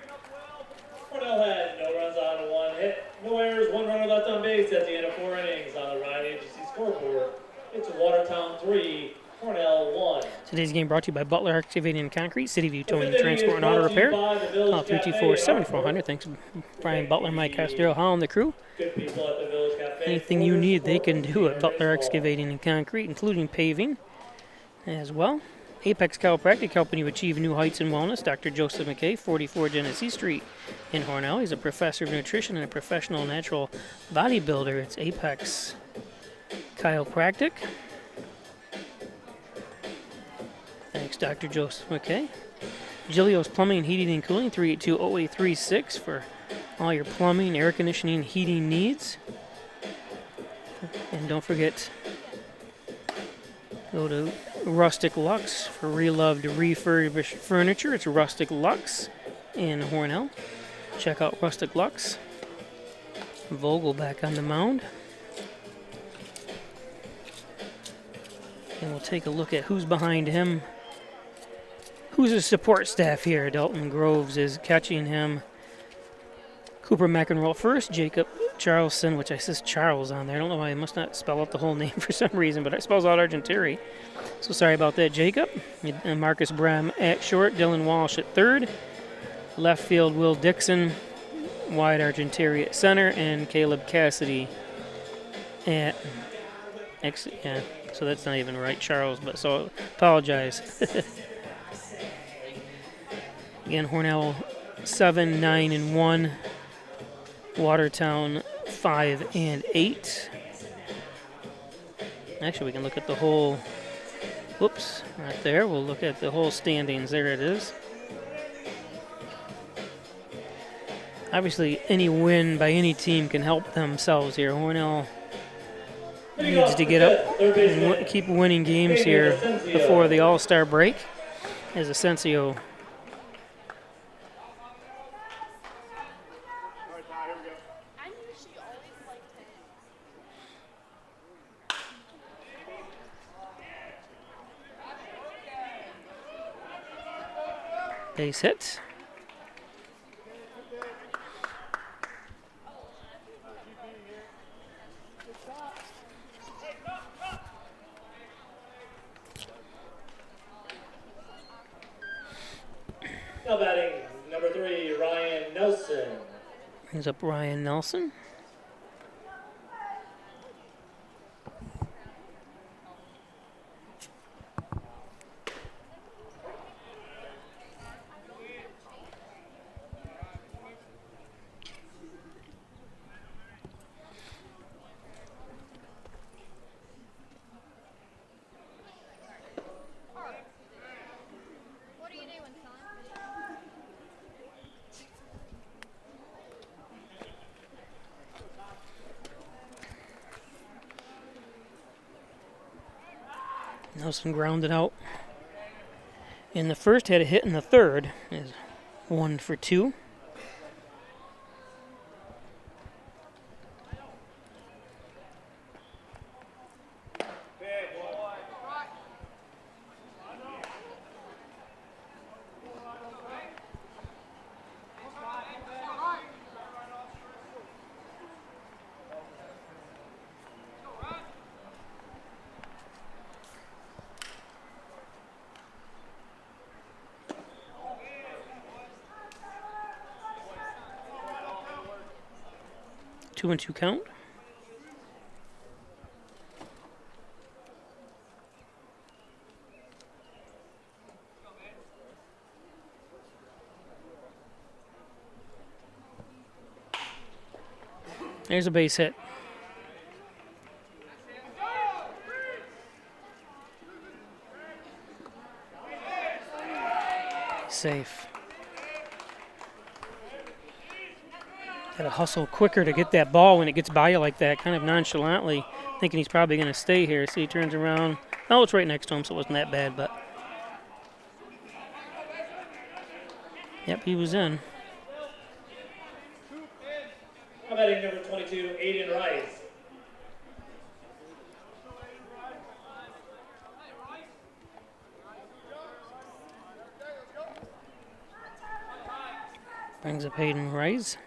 Hornell had no runs on, 1 hit, no errors, 1 runner left on base at the end of 4 innings on the Ryan Agency scoreboard. It's Watertown 3, Hornell 1. Today's game brought to you by Butler Excavating and Concrete, City View Towing and Transport and Auto Repair. Call 324-7400. Thanks to Brian Butler, Mike Castro, Holland, the crew. Good people at the Village Cafe. Anything you need, they can do at Butler Excavating and Concrete, including paving as well. Apex Chiropractic, helping you achieve new heights in wellness. Dr. Joseph McKay, 44 Genesee Street in Hornell. He's a professor of nutrition and a professional natural bodybuilder. It's Apex Chiropractic. Thanks, Dr. Joseph McKay. Gilio's Plumbing and Heating and Cooling, 382-0836 for all your plumbing, air conditioning, heating needs. And don't forget, go to Rustic Lux for reloved refurbished furniture. It's Rustic Lux in Hornell. Check out Rustic Lux. Vogel back on the mound. And we'll take a look at who's behind him. Who's his support staff here? Dalton Groves is catching him. Cooper McEnroe first. Jacob Charleston, which I says Charles on there. I don't know why I must not spell out the whole name for some reason, but it spells out Argenteri. So sorry about that, Jacob. And Marcus Bram at short. Dylan Walsh at third. Left field, Will Dixon. Wide Argenteri at center. And Caleb Cassidy at... yeah, so that's not even right, Charles, but so apologize. Again, Hornell 7, 9, and 1. Watertown 5 and 8. Actually, we can look at the whole. Whoops, right there. We'll look at the whole standings. There it is. Obviously, any win by any team can help themselves here. Hornell needs to get up and keep winning games here before the All-Star break. As Asensio base hit. Now batting number 3, Ryan Nelson. Brings up Ryan Nelson. Nelson grounded out in the first, had a hit in the third. Is 1 for 2. Two and two count. There's a base hit. Safe. Got to hustle quicker to get that ball when it gets by you like that, kind of nonchalantly, thinking he's probably going to stay here. See, he turns around. Oh, it's right next to him, so it wasn't that bad, but. Yep, he was in. Now batting number 22, Aiden Rice. Brings up Hayden Rice.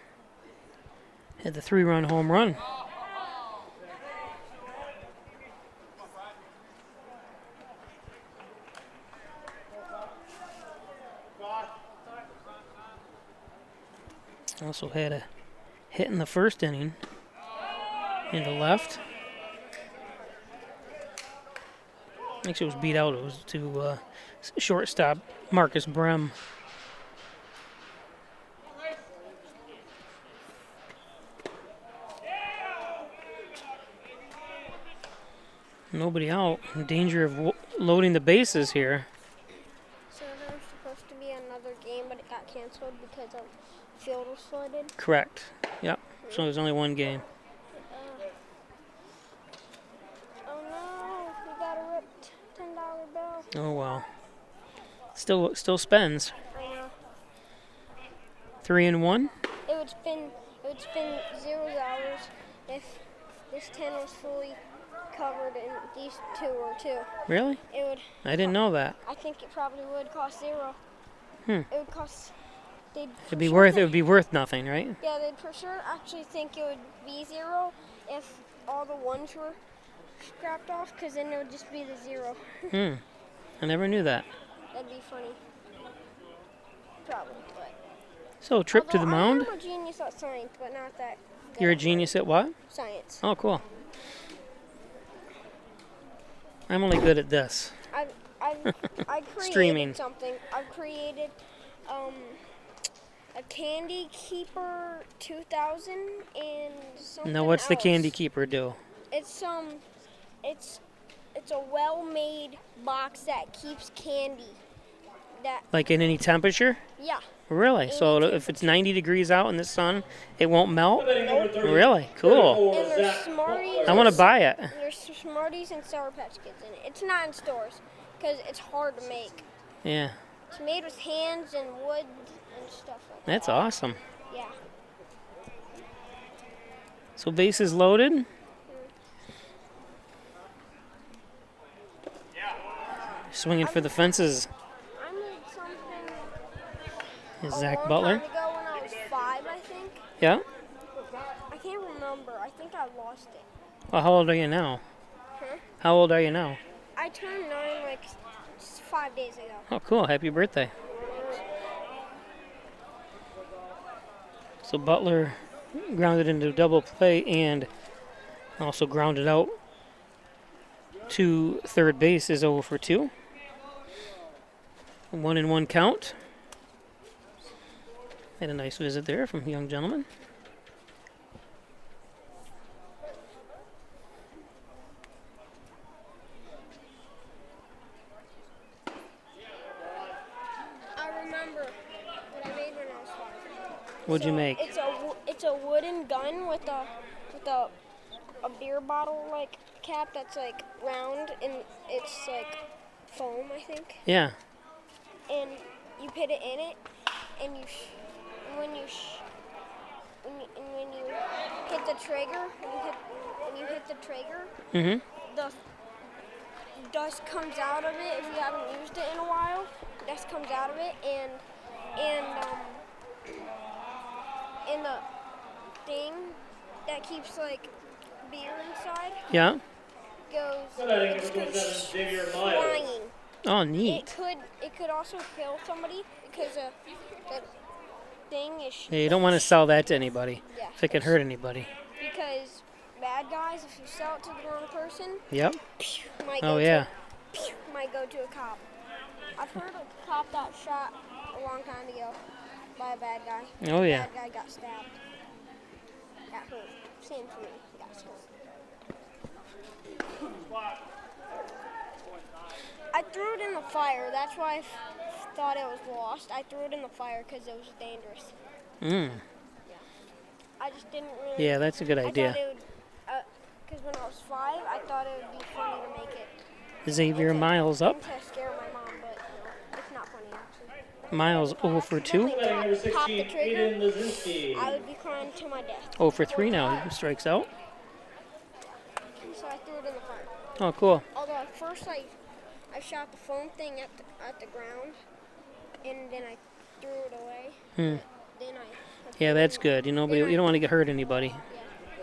Had the 3-run home run. Also had a hit in the first inning into left. Actually, it was beat out. It was to shortstop Marcus Brem. Nobody out. In danger of loading the bases here. So there was supposed to be another game, but it got canceled because of field was flooded. Correct. Yep. So there's only one game. Oh no! We got a ripped $10 bill. Oh wow. Still spends. I know. 3 and 1. It would spend $0 if this 10 was fully covered and these 2 were too. Really? It would. I didn't know that. I think it probably would cost 0. It would cost. would be worth. It would be worth nothing, right? Yeah, they'd for sure actually think it would be 0 if all the 1s were scrapped off, because then it would just be the 0. I never knew that. That'd be funny. Probably, but. So trip to the mound. I'm a genius at science, but not that. You're a genius at what? Science. Oh, cool. I created I created Streaming. something. I've created a Candy Keeper 2000 and something Now, what's the else. Candy Keeper do? It's a well-made box that keeps candy. That Like in any temperature? yeah. Really? So if it's 90 degrees out in the sun, it won't melt? Nope. Really? Cool. And there's Smarties. I want to buy it. There's Smarties and Sour Patch Kids in it. It's not in stores because it's hard to make. Yeah. It's made with hands and wood and stuff like that. That's awesome. Yeah. So bases loaded. Swinging for the fences I made something is a Zach long Butler. time ago when I was 5, I think. Yeah. I can't remember. I think I lost it. Well, how old are you now? Huh? How old are you now? I turned 9 like 5 days ago. Oh, cool. Happy birthday. So Butler grounded into double play and also grounded out to third base is 0 for 2. 1-1 count. Had a nice visit there from the young gentleman. I remember what I made when I was 5. What'd you make? It's a wooden gun with a beer bottle like cap that's like round and it's like foam, I think. Yeah. And you put it in it, and when you hit the trigger, when you hit the trigger, Mm-hmm. the dust comes out of it. If you haven't used it in a while, dust comes out of it, and the thing that keeps like beer inside. Yeah. Goes flying. Oh, neat. It could also kill somebody because the thing is. Yeah, you don't want to sell that to anybody Yeah. if it could hurt anybody. Because bad guys, if you sell it to the wrong person, Yep. might Oh, go yeah. might go to a cop. I've heard a cop got shot a long time ago by a bad guy. Oh, yeah. Bad guy got stabbed. Got hurt. Same for me. Got stabbed. I threw it in the fire. That's why I thought it was lost. I threw it in the fire because it was dangerous. Mm. I just didn't really. Yeah, that's a good idea. I thought it would, because when I was 5, I thought it would be funny to make it. Xavier Miles up. To scare my mom, but it's not funny actually. Miles 0 for 2. Pop the trigger, I would be crying to my death. 0 for 3 now. He strikes out. So I threw it in the fire. Oh, cool. Although at first I shot the foam thing at the ground, and then I threw it away. Hmm. Then Yeah, that's good. You know, but you don't want to get hurt anybody.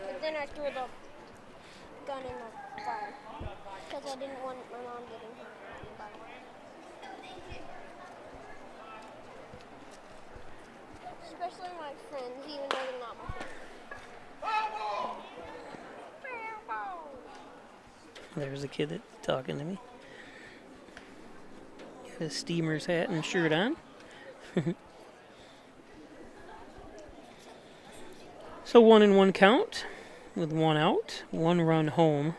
But then I threw the gun in the fire because I didn't want my mom getting hurt. Especially my friends, even though they're not my friends. There's a kid that's talking to me. Got his Steamers hat and shirt on. So 1-1 count with 1 out, 1 run home.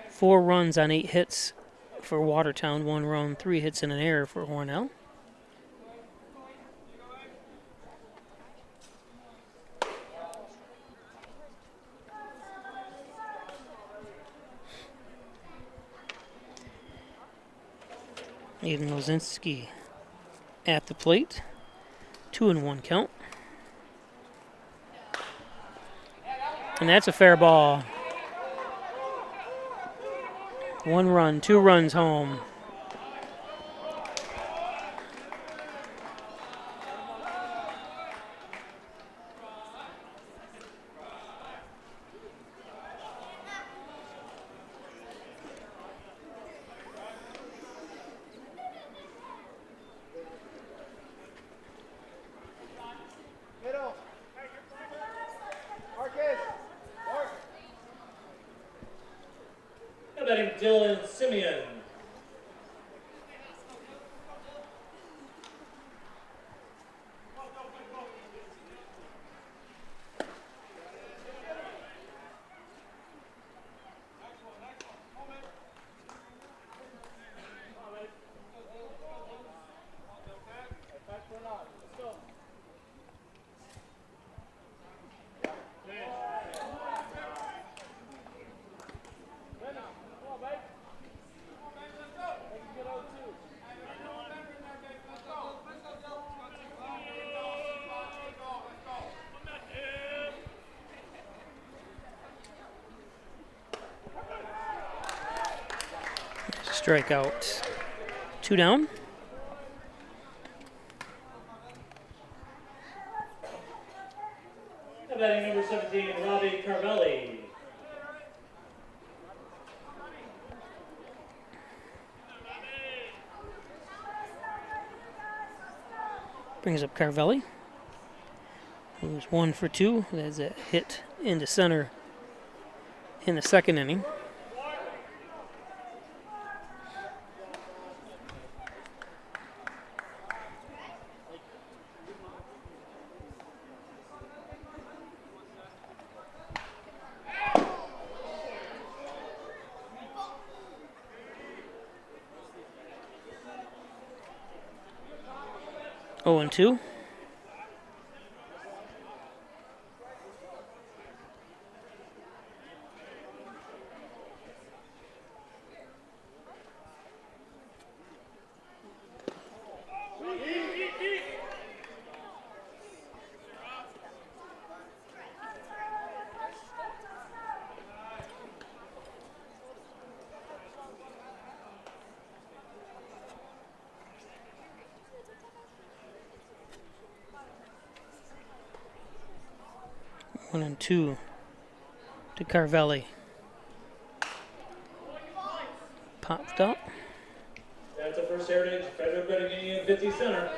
4 runs on 8 hits for Watertown, 1 run, 3 hits and an error for Hornell. Aiden Lozinski at the plate. 2-1 count. And that's a fair ball. 1 run, 2 runs home. Middle. Marcus. Now batting Dylan Simeon. Strikeout. 2 down. Batting number 17, Robbie Carvelli. Brings up Carvelli, who's 1 for 2. That's a hit into center in the second inning. Oh, and 2. One and 2 to Carvelli. Popped up. That's a first heritage. Frederick Redding, 50 center.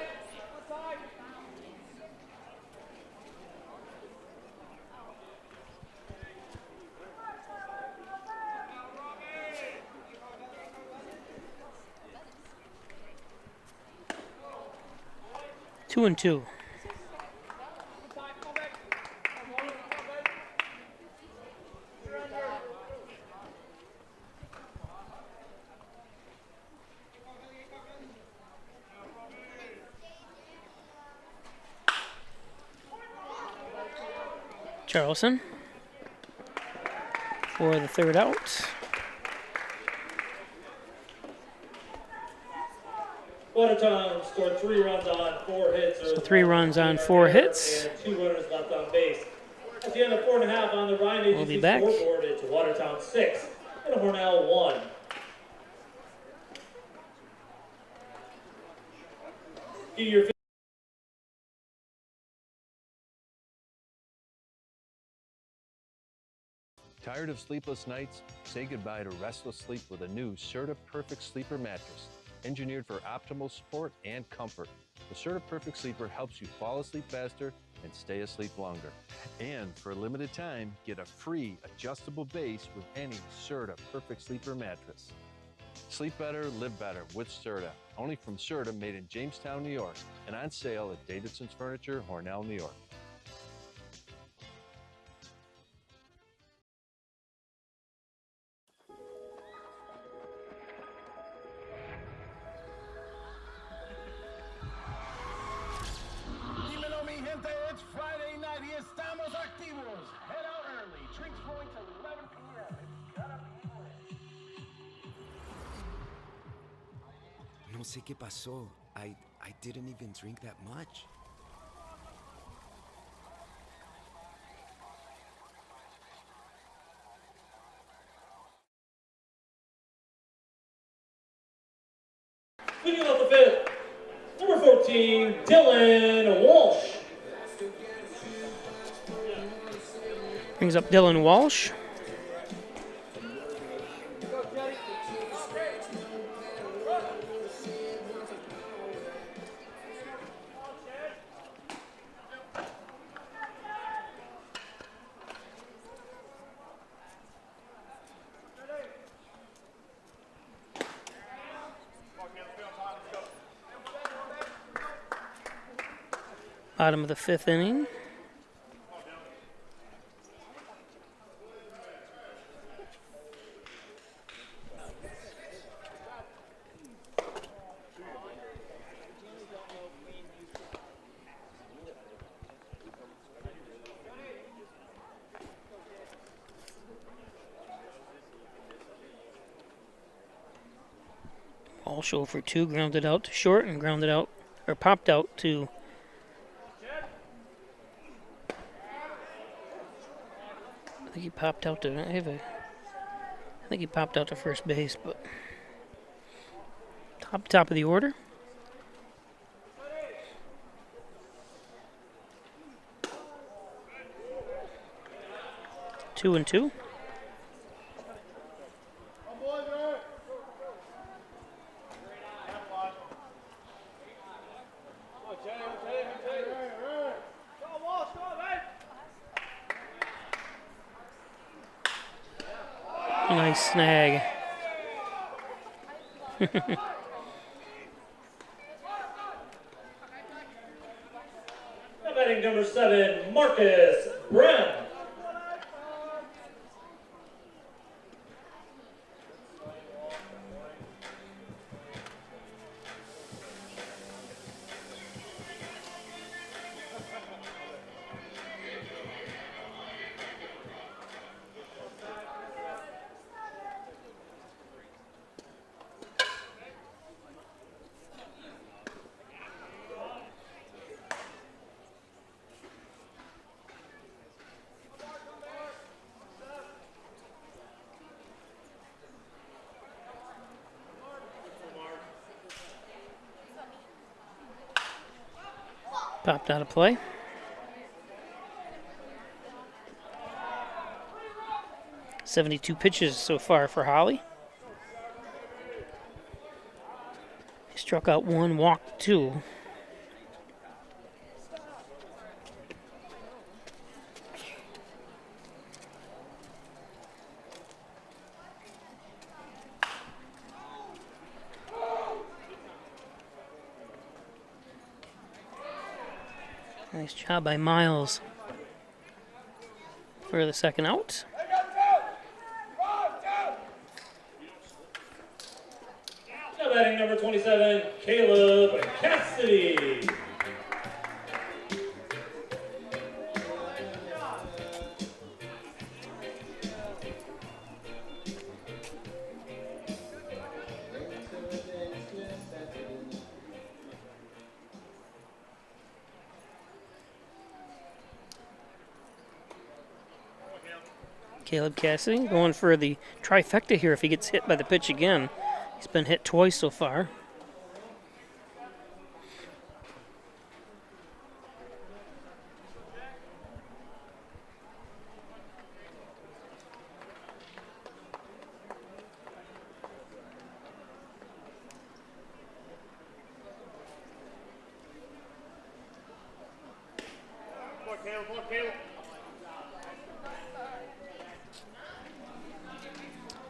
Two and 2. Charleston for the third out. Watertown scored 3 runs on 4 hits. So 3 runs on 4 hits. And 2 runners left on base. At the end of 4.5 on the Ryan Agency We'll be back. scoreboard, it's Watertown 6 and Hornell 1. Give your Tired of sleepless nights? Say goodbye to restless sleep with a new Serta Perfect Sleeper mattress, engineered for optimal support and comfort. The Serta Perfect Sleeper helps you fall asleep faster and stay asleep longer. And for a limited time, get a free adjustable base with any Serta Perfect Sleeper mattress. Sleep better, live better with Serta. Only from Serta, made in Jamestown, New York, and on sale at Davidson's Furniture, Hornell, New York. Dímelo, mi gente, it's Friday night y estamos activos. Head out early. Drinks flowing till 11 p.m. It's gonna be lit. No sé qué pasó. I didn't even drink that much. Leading off the fifth, number 14, Dylan Walsh. Brings up Dylan Walsh. Bottom of the 5th inning. Walsh 0 for 2, grounded out to short and grounded out, or popped out to I think he popped out to first base, but Up top of the order. Two and two. Nice snag. Now batting number 7, Marcus Brem. Popped out of play. .72 pitches so far for Holly. He struck out 1, walked 2. Nice job by Miles for the second out. Now batting number 27, Caleb Cassidy. Caleb Cassidy going for the trifecta here if he gets hit by the pitch again. He's been hit twice so far.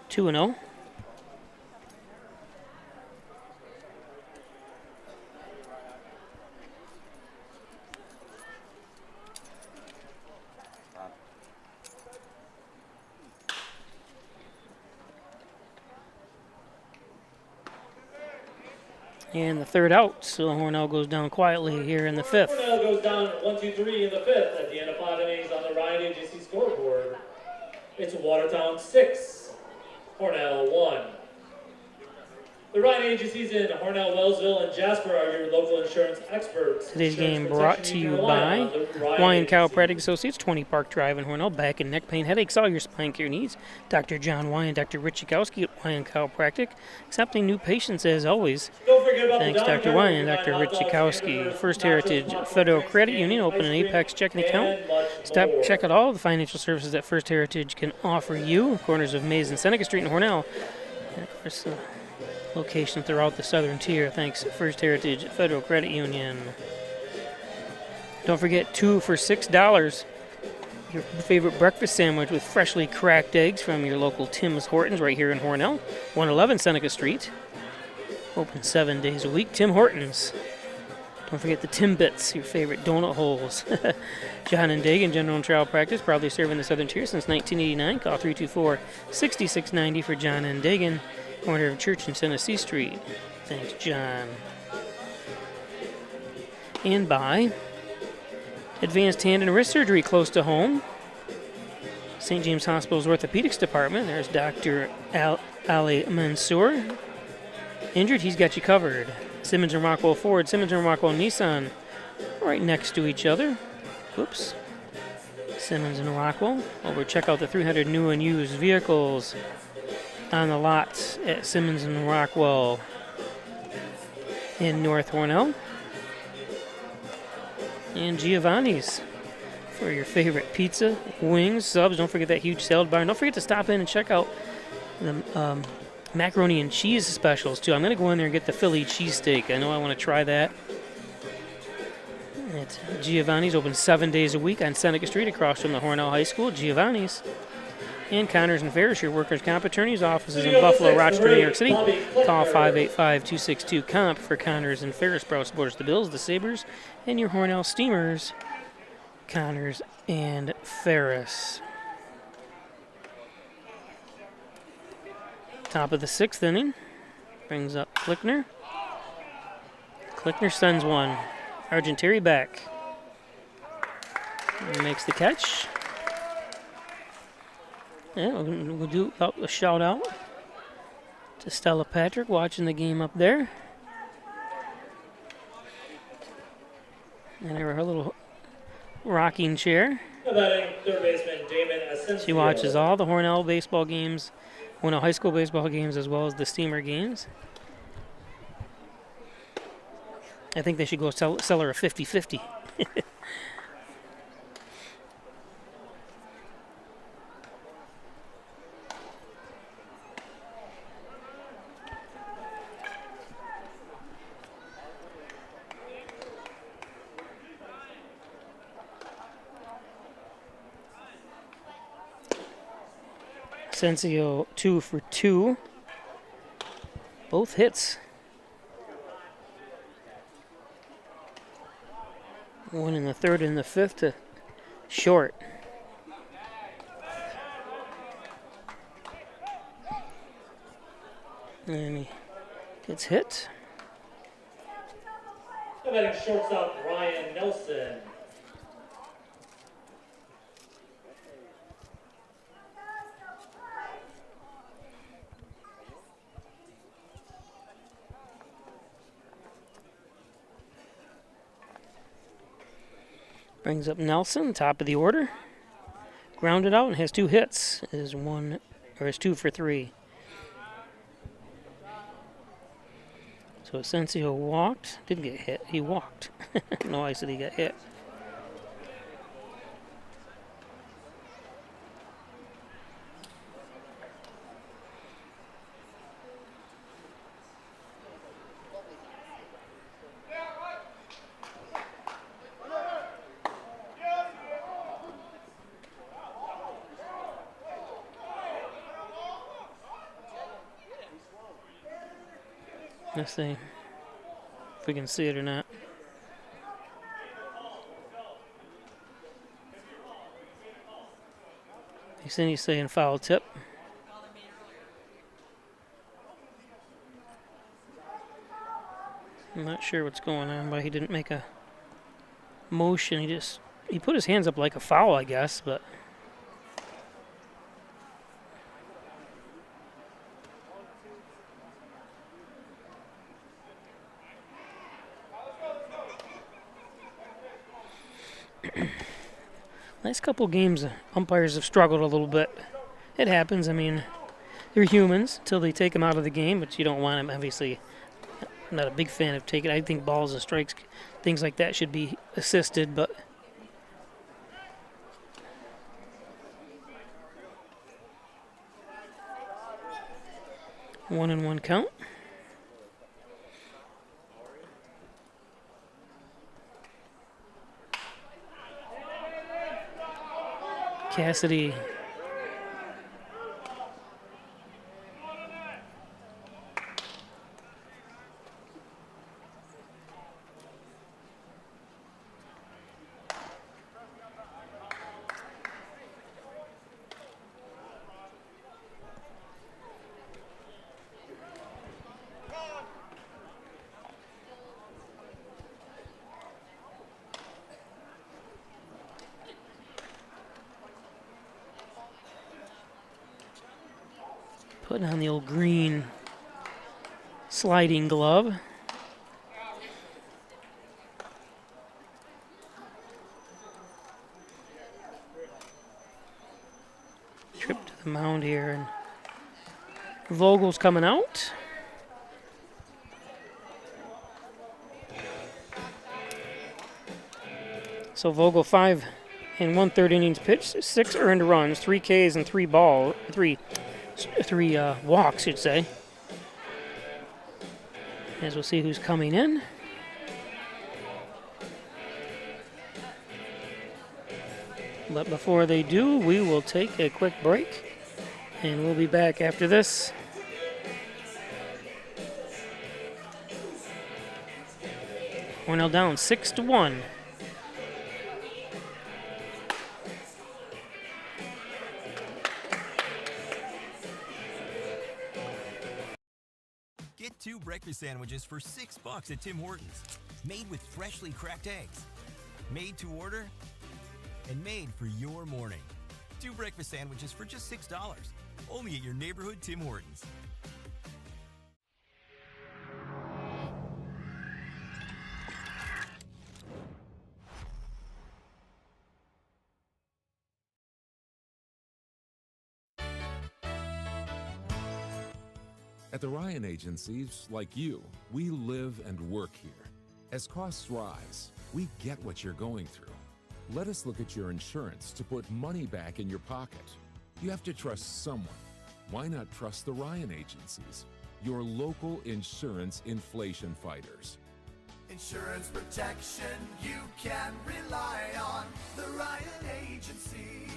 Two and 0. And the third out, so Hornell goes down quietly here in the fifth. Hornell goes down 1-2-3 in the fifth. At the end of 5 innings on the Ryan Agency scoreboard, it's Watertown 6, Hornell 1. The Ryan Agencies in Hornell, Wellsville, and Jasper are your local insurance experts. Today's game brought to you by Wyan Chiropractic Associates, 20 Park Drive in Hornell. Back and neck pain, headaches, all your spine care needs. Dr. John Wyan, Dr. Rich Chikowski at Wyan Chiropractic, accepting new patients as always. Don't forget about Thanks, the Dr. Wyan, Dr. Rich Chikowski. First Heritage Federal Credit Union, open an Apex checking account. Check out all the financial services that First Heritage can offer you. Corners of Mays and Seneca Street in Hornell. And of course, location throughout the southern tier, thanks First Heritage Federal Credit Union. Don't forget 2 for $6. Your favorite breakfast sandwich with freshly cracked eggs from your local Tim's Hortons right here in Hornell, 111 Seneca Street. Open 7 days a week. Tim Hortons. Don't forget the Timbits, your favorite donut holes. John and Dagan, General and Trial Practice, proudly serving the southern tier since 1989. Call 324-6690 for John and Dagan. Corner of Church and Tennessee Street. Thanks, John. And by Advanced Hand and Wrist Surgery close to home. St. James Hospital's Orthopedics Department. There's Dr. Ali Mansour. Injured, he's got you covered. Simmons and Rockwell Ford, Simmons and Rockwell Nissan, right next to each other. Oops. Simmons and Rockwell. Over, check out the 300 new and used vehicles on the lot at Simmons and Rockwell. in North Hornell. And Giovanni's for your favorite pizza, wings, subs. Don't forget that huge salad bar. And don't forget to stop in and check out the macaroni and cheese specials, too. I'm going to go in there and get the Philly cheesesteak. I know I want to try that. It's Giovanni's, open 7 days a week on Seneca Street across from the Hornell High School. Giovanni's. And Connors and Ferris, your workers' comp attorneys, offices in Buffalo, Rochester, New York City. Call 585-262-COMP for Connors and Ferris. Proud supporters the Bills, the Sabres, and your Hornell Steamers, Connors and Ferris. Top of the 6th inning. Brings up Klickner. Klickner sends one. Argenteri back. And makes the catch. Yeah, we'll do a shout out to Stella Patrick watching the game up there. And her little rocking chair. Third baseman Damon Asensio. She watches all the Hornell baseball games, Hornell high school baseball games, as well as the Steamer games. I think they should go sell her a 50-50. Asensio 2 for 2. Both hits. One in the 3rd and the 5th to short. And he gets hit. Batting shortstop Ryan Nelson. Brings up Nelson, top of the order. Grounded out and has 2 hits. Is 2 for 3. So Asensio walked. Didn't get hit. He walked. No, I said he got hit. Let's see if we can see it or not. He's saying foul tip. I'm not sure what's going on, but he didn't make a motion. He put his hands up like a foul, I guess, but last couple games, umpires have struggled a little bit. It happens. I mean, they're humans until they take them out of the game, but you don't want them, obviously. I'm not a big fan of taking. I think balls and strikes, things like that should be assisted, but one and one count. Cassidy. Putting on the old green sliding glove. Trip to the mound here, and Vogel's coming out. So Vogel 5 and 1/3 innings pitched, 6 earned runs, 3 Ks and 3 walks, should say. As we'll see who's coming in. But before they do, we will take a quick break, and we'll be back after this. Hornell down 6-1. Get 2 breakfast sandwiches for $6 at Tim Hortons. Made with freshly cracked eggs. Made to order and made for your morning. 2 breakfast sandwiches for just $6. Only at your neighborhood Tim Hortons. At the Ryan Agencies, like you, we live and work here. As costs rise, we get what you're going through. Let us look at your insurance to put money back in your pocket. You have to trust someone. Why not trust the Ryan Agencies, your local insurance inflation fighters? Insurance protection you can rely on. The Ryan Agency.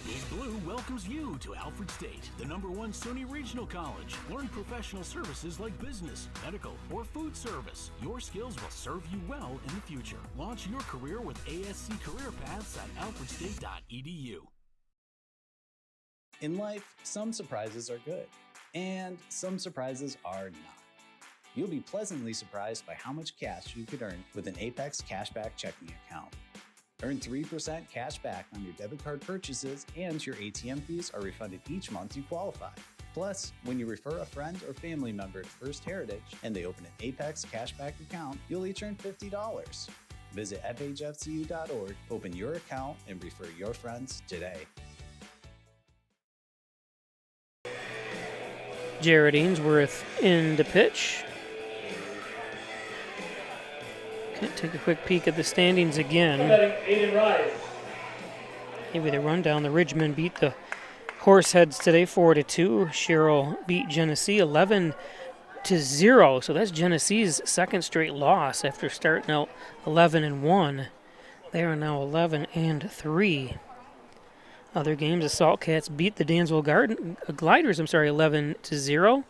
East Blue welcomes you to Alfred State, the #1 SUNY Regional College. Learn professional services like business, medical, or food service. Your skills will serve you well in the future. Launch your career with ASC Career Paths at alfredstate.edu. In life, some surprises are good, and some surprises are not. You'll be pleasantly surprised by how much cash you could earn with an Apex Cashback checking account. Earn 3% cash back on your debit card purchases, and your ATM fees are refunded each month you qualify. Plus, when you refer a friend or family member to First Heritage and they open an Apex Cashback account, you'll each earn $50. Visit fhfcu.org, open your account, and refer your friends today. Jared Ainsworth in the pitch. Take a quick peek at the standings again. Maybe the rundown. The Ridgemen beat the Horseheads today 4-2. Sherrill beat Genesee 11-0. So that's Genesee's second straight loss after starting out 11-1. They are now 11-3. Other games, the Saltcats beat the Dansville Gliders 11-0.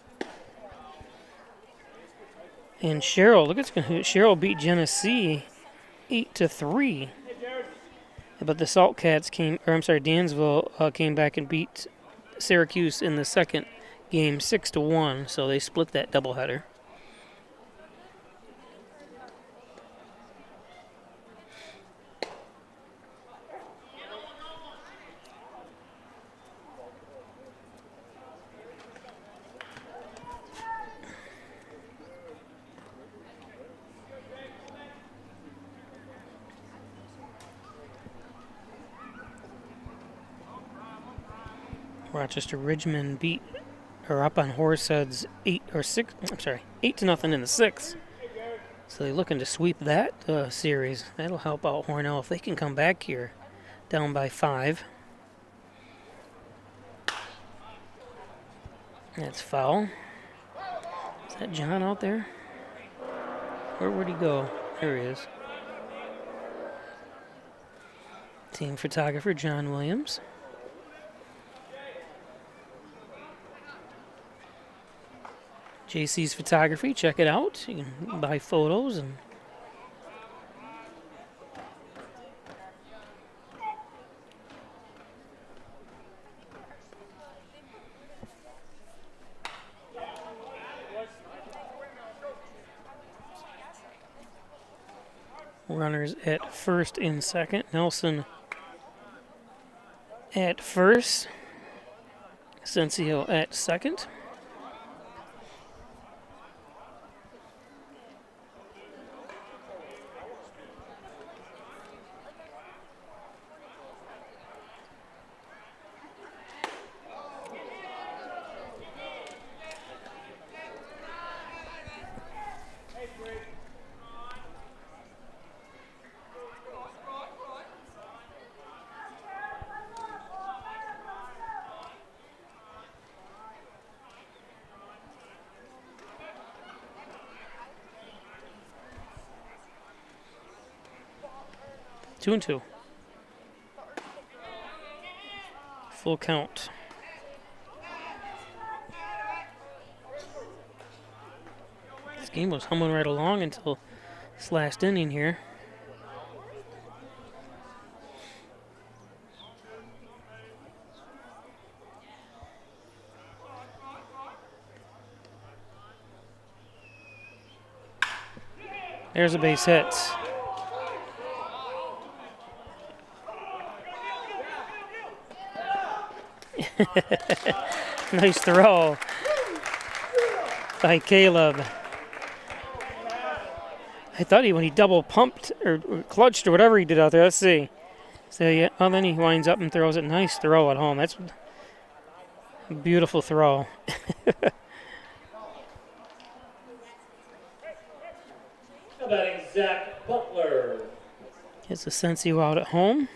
And Sherrill, look at Sherrill beat Genesee 8-3. But the Dansville came back and beat Syracuse in the second game 6-1. So they split that doubleheader. Rochester Ridgemen up on Horseheads 8-0 in the sixth. So they're looking to sweep that series. That'll help out Hornell if they can come back here down by 5. That's foul. Is that John out there? Where would he go? There he is. Team photographer John Williams. JC's Photography, check it out. You can buy photos and runners at first and second. Nelson at first. Asensio at second. 2-2. Full count. This game was humming right along until this last inning here. There's a base hit. Nice throw by Caleb. I thought when he double pumped or clutched or whatever he did out there. Let's see. So yeah, well, then he winds up and throws it. Nice throw at home. That's a beautiful throw. How about Zach Butler? Gets Asensio out at home.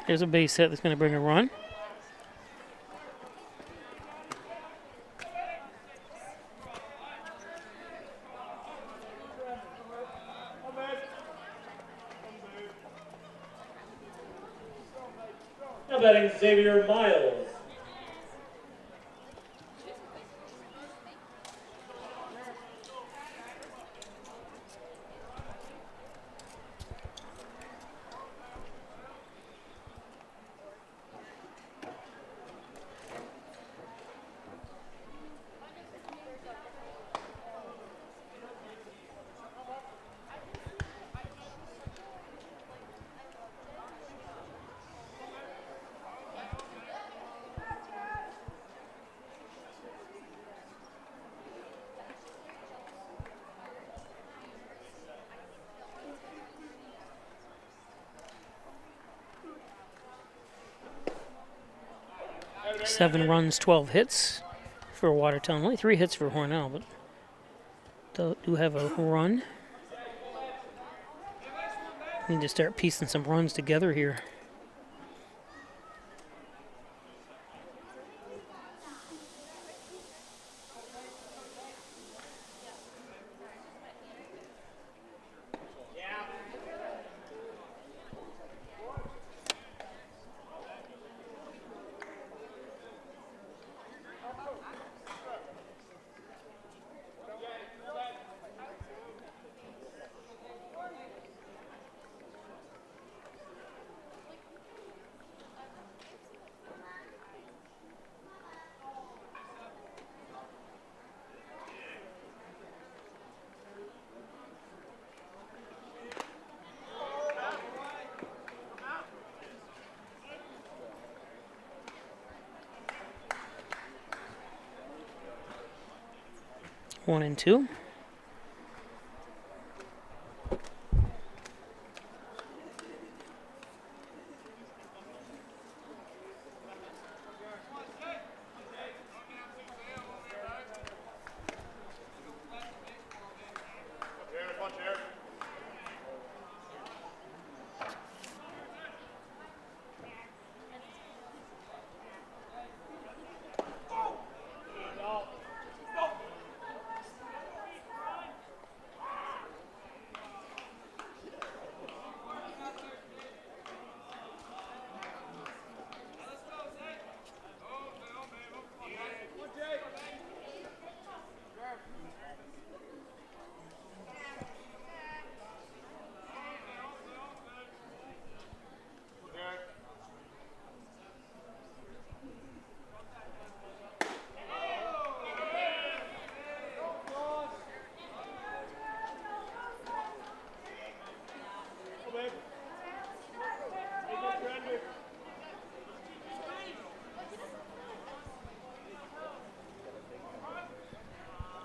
There's a base hit that's going to bring a run. How about Xavier Miles? Seven runs, 12 hits for Watertown. Only 3 hits for Hornell, but they do have a run. Need to start piecing some runs together here. One and two.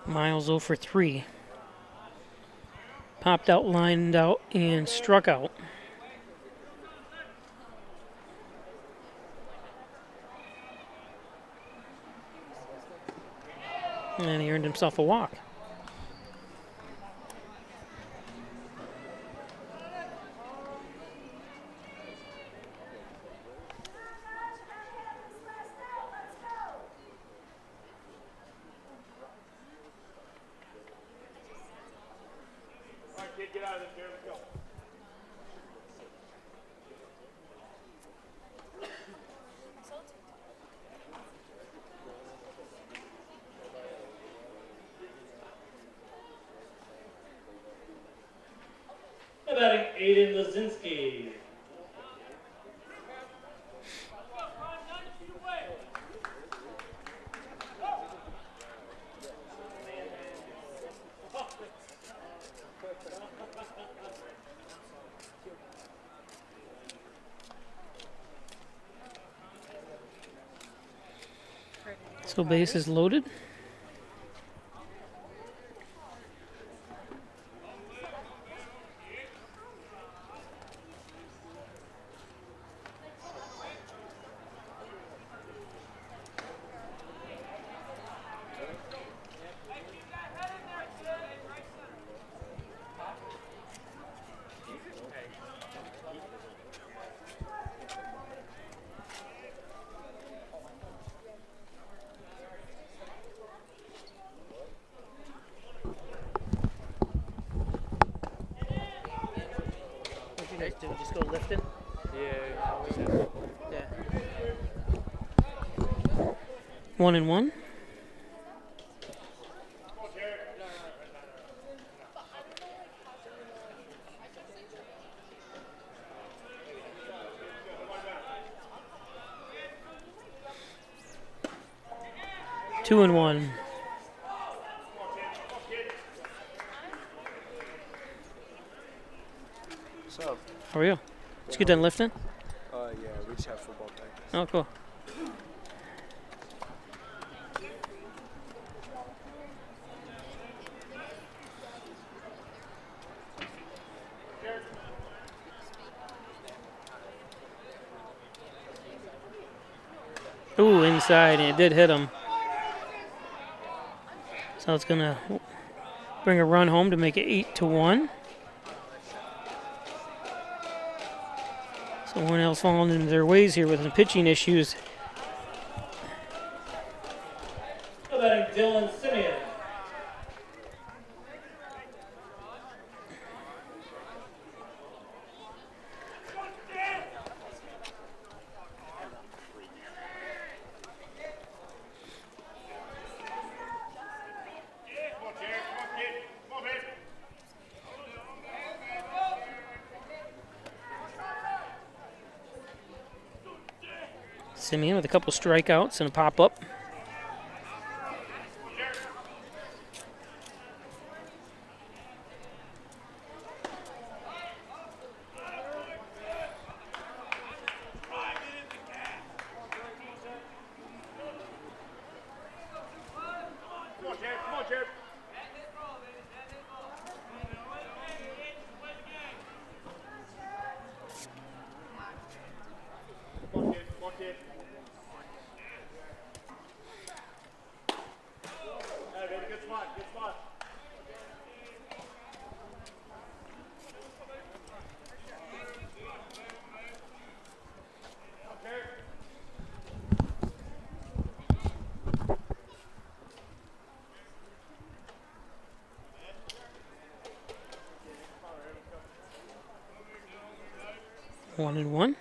Miles 0 for 3. Popped out, lined out, and struck out. And he earned himself a walk. Aiden Lazinski. So base is loaded. What you guys do? Just go lifting? Yeah. 1-1. Two and one. What's up? How are you? Did you get done lifting? Yeah, we just have football practice. Oh, cool. Ooh, inside, and it did hit him. So it's gonna bring a run home to make it 8-1. So Hornell's falling into their ways here with the pitching issues. How about Dylan Simeon? Simeon with a couple strikeouts and a pop-up. One and one.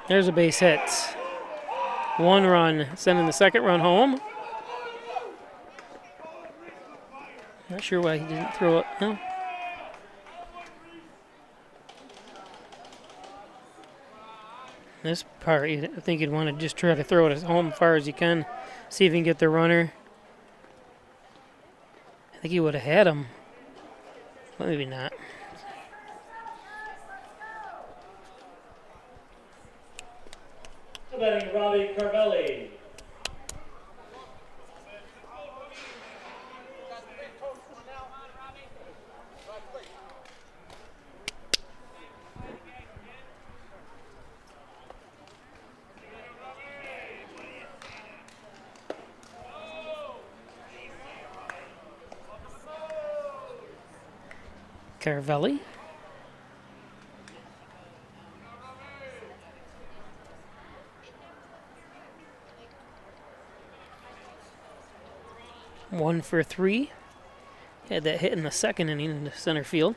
There's a base hit. One run, sending the second run home. Not sure why he didn't throw it. No. This part, I think you'd want to just try to throw it as home as far as you can. See if you can get the runner. I think he would have had him. But maybe not. Batting Robbie Carvelli. Carvelli. 1 for 3. Had that hit in the second inning in the center field.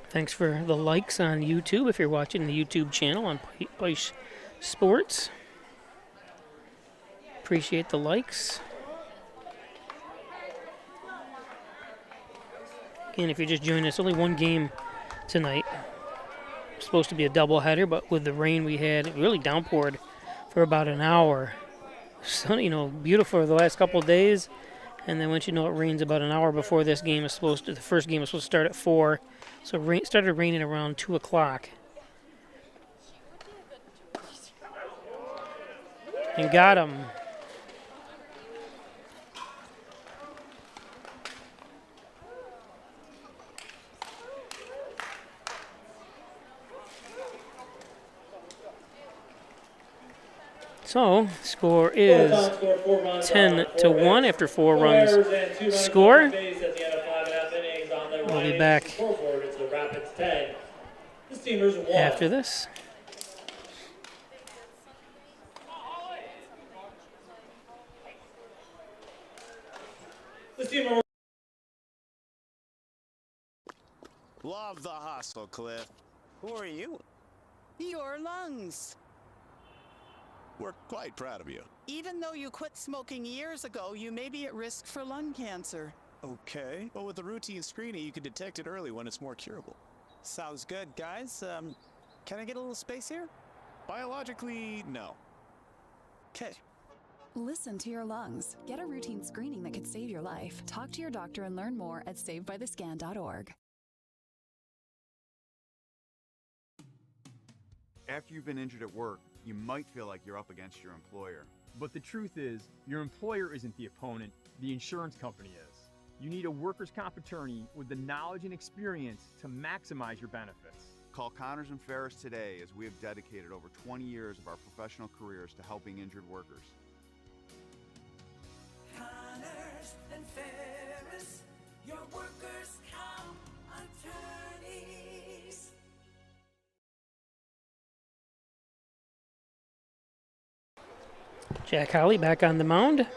Thanks for the likes on YouTube if you're watching the YouTube channel on Pice Sports. Appreciate the likes. Again, if you're just joining us, only one game tonight. It's supposed to be a doubleheader, but with the rain we had, it really downpoured for about an hour. Sunny, beautiful for the last couple of days. And then once you know it rains about an hour before this game is supposed to, the first game is supposed to start at 4. So it started raining around 2 o'clock. And got him. So, score is 10-1 after 4 runs score. We'll be back after this. Love the hustle, Cliff. Who are you? Your lungs. We're quite proud of you. Even though you quit smoking years ago, you may be at risk for lung cancer. Okay. But with the routine screening, you can detect it early when it's more curable. Sounds good, guys. Can I get a little space here? Biologically, no. Okay. Listen to your lungs. Get a routine screening that could save your life. Talk to your doctor and learn more at savedbythescan.org. After you've been injured at work, you might feel like you're up against your employer. But the truth is, your employer isn't the opponent, the insurance company is. You need a workers' comp attorney with the knowledge and experience to maximize your benefits. Call Connors and Ferris today, as we have dedicated over 20 years of our professional careers to helping injured workers. Connors and Ferris, your workers' comp attorneys. Jack Holly back on the mound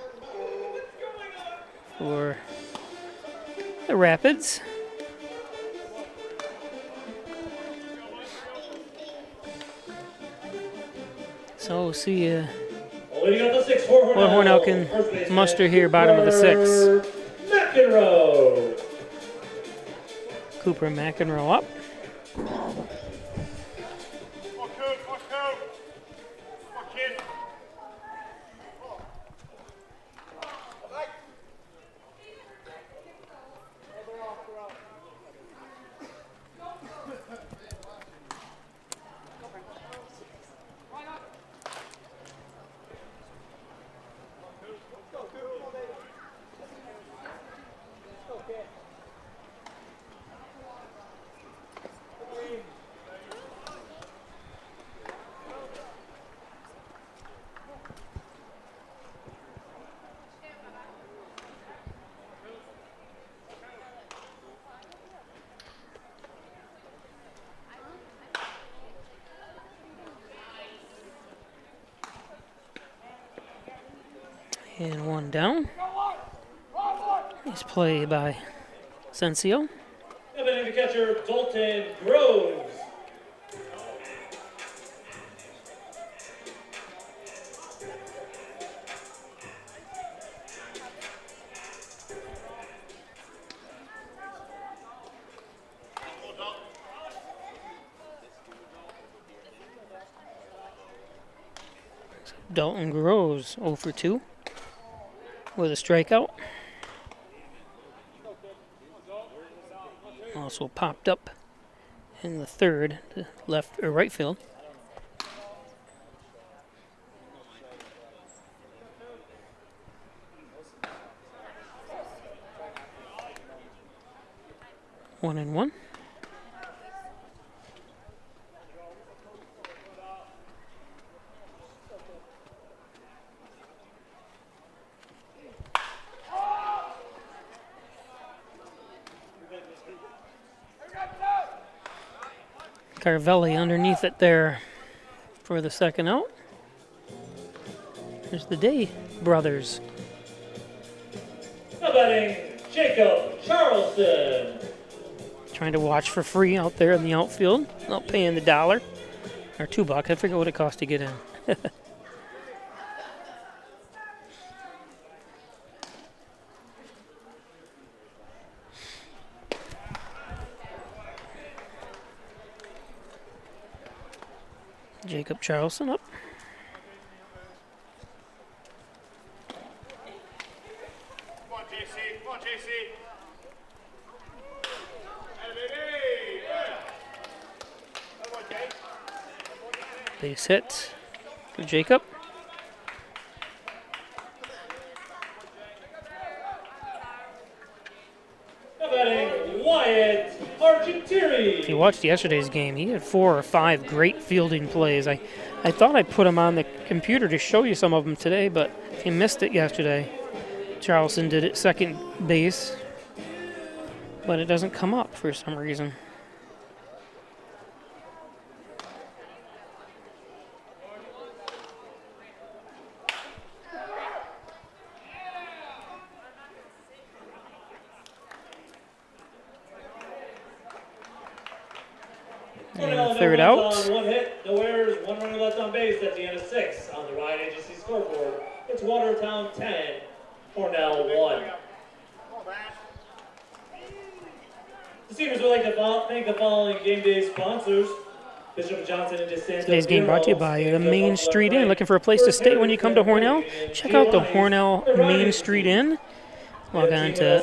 for the Rapids. So we'll see what Hornell can muster here, bottom of the 6th. McEnroe. Cooper McEnroe up. And one down. Nice play by Sensio. And then the catcher, Dalton Groves. Dalton Groves 0 for 2 with a strikeout. Also popped up in the third, to left or right field. One and one. Carvelli underneath it there for the second out. There's the Day brothers. Now batting, Jacob Charleston. Trying to watch for free out there in the outfield. Not paying the $1 or $2. I forget what it costs to get in. Jacob Charleston up. Come on, JC. Come on, JC. Base hit for Jacob. Now batting, Wyatt Argentiri. If you watched yesterday's game, he had 4 or 5 great fielding plays. I thought I'd put them on the computer to show you some of them today, but he missed it yesterday. Charleston did it second base, but it doesn't come up for some reason. And the third out. One hit, no errors, 1 runner left on base at the end of 6 on the Ryan Agency scoreboard. It's Watertown 10, Hornell 1. The Steamers would like to thank the following game day sponsors. Bishop Johnson and DeSanto. Today's game brought to you by the Main Street Inn. Looking for a place to stay when you come to Hornell? Check out the Hornell Main Street Inn. Log on to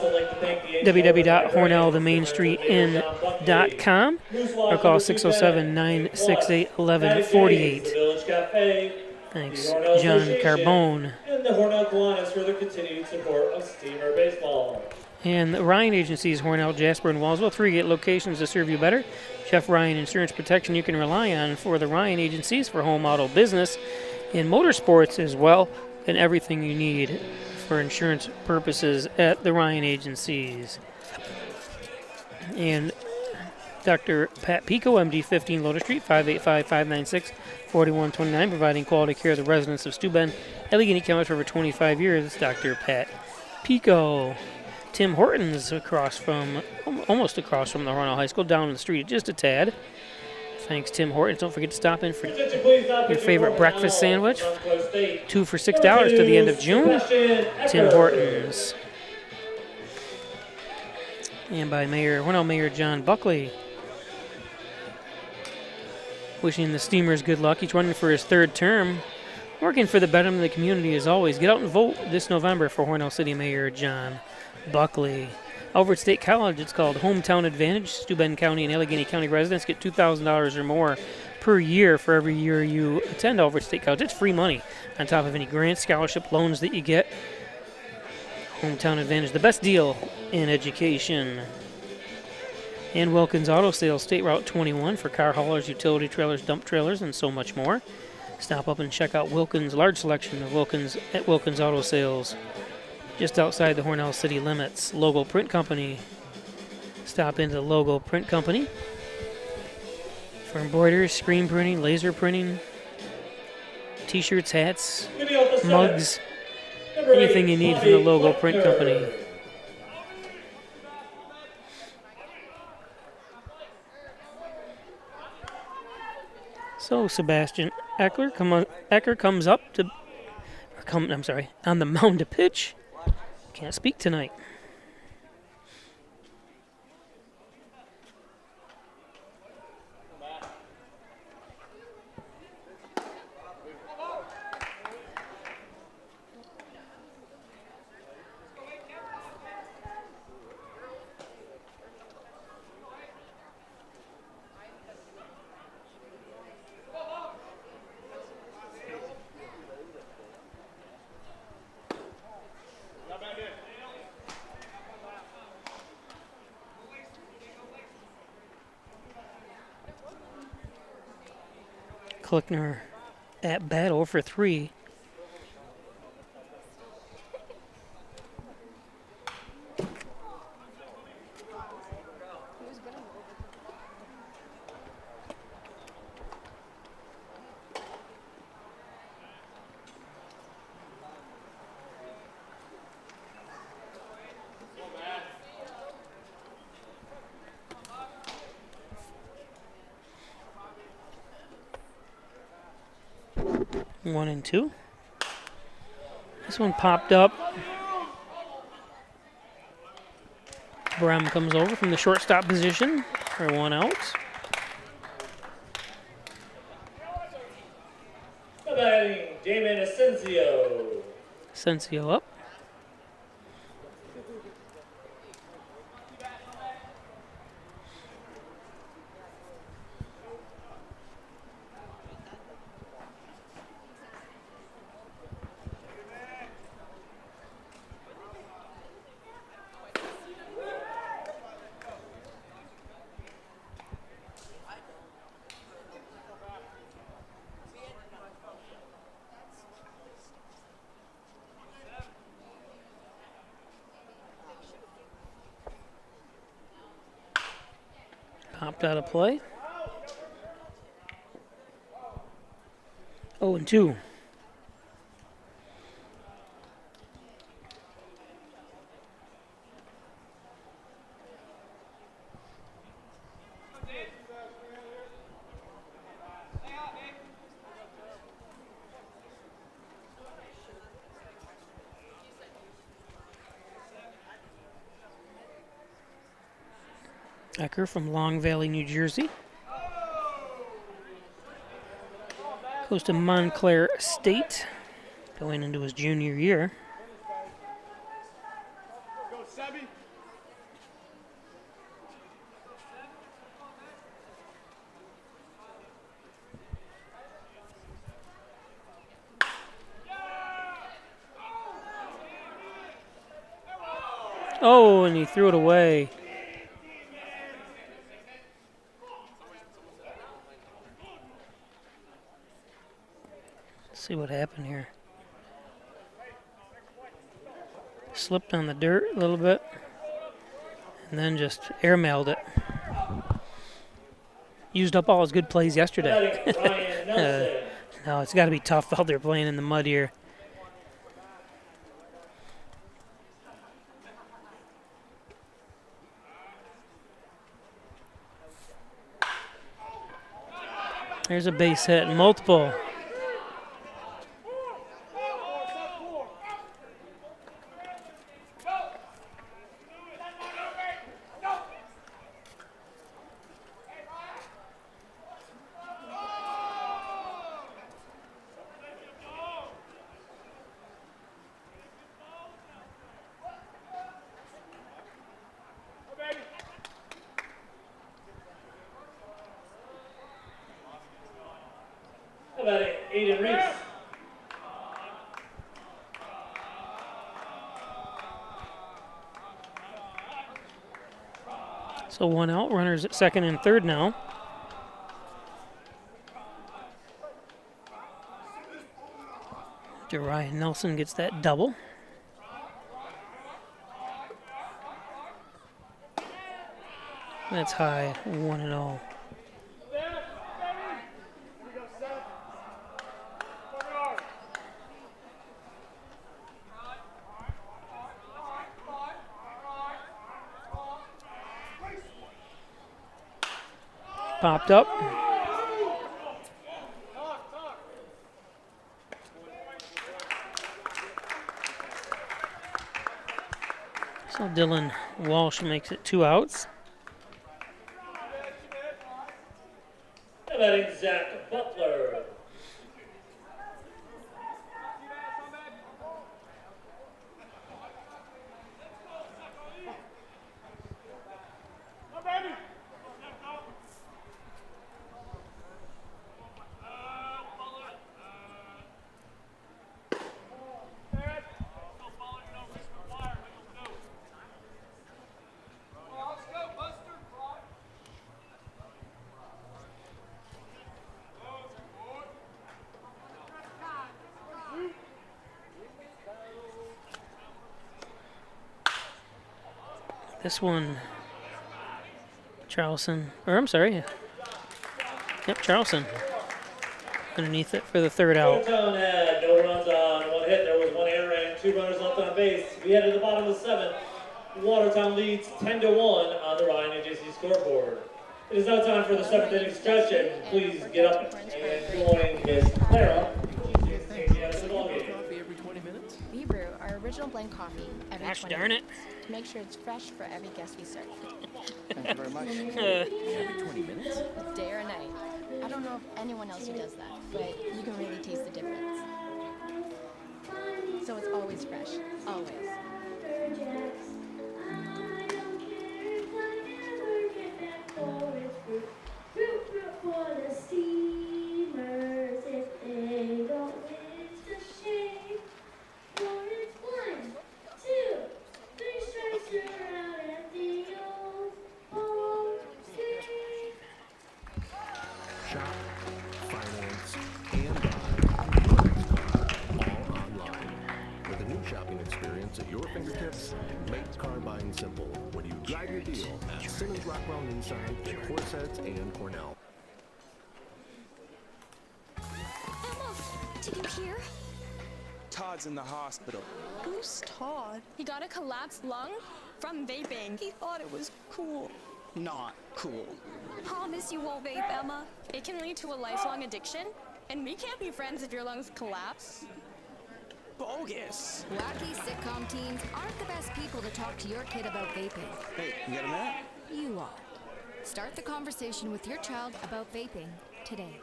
www.hornellthemainstreetin.com or call 607-968-1148. Thanks, John Carbone. And the Hornell Kiwanis for their continued support of Steamer baseball. And the Ryan Agencies, Hornell, Jasper, and Wallsville, 3 locations to serve you better. Jeff Ryan Insurance Protection you can rely on for the Ryan Agencies for home auto business and motorsports as well, and everything you need for insurance purposes at the Ryan Agencies. And Dr. Pat Pico, MD, 15 Lotus Street, 585-596-4129, providing quality care to the residents of Steuben, Allegheny County for over 25 years. Dr. Pat Pico. Tim Hortons almost across from the Hornell High School, down the street just a tad. Thanks, Tim Hortons. Don't forget to stop in for your favorite breakfast sandwich. 2 for $6 to the end of June. Tim Hortons. And by Hornell Mayor John Buckley. Wishing the Steamers good luck. Each running for his 3rd term. Working for the betterment of the community as always. Get out and vote this November for Hornell City Mayor John Buckley. Over at State College, it's called Hometown Advantage. Steuben County and Allegheny County residents get $2,000 or more per year for every year you attend over at State College. It's free money on top of any grant, scholarship, loans that you get. Hometown Advantage, the best deal in education. And Wilkins Auto Sales, State Route 21 for car haulers, utility trailers, dump trailers, and so much more. Stop up and check out Wilkins' large selection of Wilkins at Wilkins Auto Sales. Just outside the Hornell city limits. Logo Print Company. Stop into the Logo Print Company for embroidery, screen printing, laser printing, t-shirts, hats, mugs, anything you need from the Logo Print Company. So Sebastian Ecker comes up to, on the mound to pitch. Can't speak tonight. Klickner at battle for 3. One and two. This one popped up. Brem comes over from the shortstop position for 1 out. Batting, Damon Asensio. Asensio up. Popped out of play. 0 and 2. Ecker from Long Valley, New Jersey. Goes to Montclair State, going into his junior year. Oh, and he threw it away. See what happened here. Slipped on the dirt a little bit and then just airmailed it. Used up all his good plays yesterday. No, it's got to be tough out there playing in the mud here. There's a base hit, multiple. How about Aiden Reese? So 1 out, runners at second and third now. Ryan Nelson gets that double. That's high, 1-0. Popped up. So Dylan Walsh makes it 2 outs. How about Zach Butler? This one, Charleston, or I'm sorry. Yep, Charleston. Underneath it for the third out. Watertown had no runs on one hit. There was one error and 2 runners left on base. We head to the bottom of the 7th. Watertown leads 10-1 on the Ryan AJC scoreboard. It is now time for the 7th inning stretch, and please get up and join Miss Clara. She's taking the ball game. We brew our original blend coffee every Gosh 20 darn minutes to make sure it's fresh for every guest we serve. Thank you very much. Every 20 minutes? Day or night. I don't know of anyone else who does that, but you can really taste the difference. So it's always fresh, always. Shop, finance, and buy your next car all online. With a new shopping experience at your fingertips, make car buying simple when you drive your deal at Simmons Rockwell Nissan in Horseheads and Hornell. Did you hear? Todd's in the hospital. Who's Todd? He got a collapsed lung from vaping. He thought it was cool. Not cool. Promise you won't vape, Emma. It can lead to a lifelong addiction, and we can't be friends if your lungs collapse. Bogus. Wacky sitcom teens aren't the best people to talk to your kid about vaping. Hey, you got a minute? You are. Start the conversation with your child about vaping today.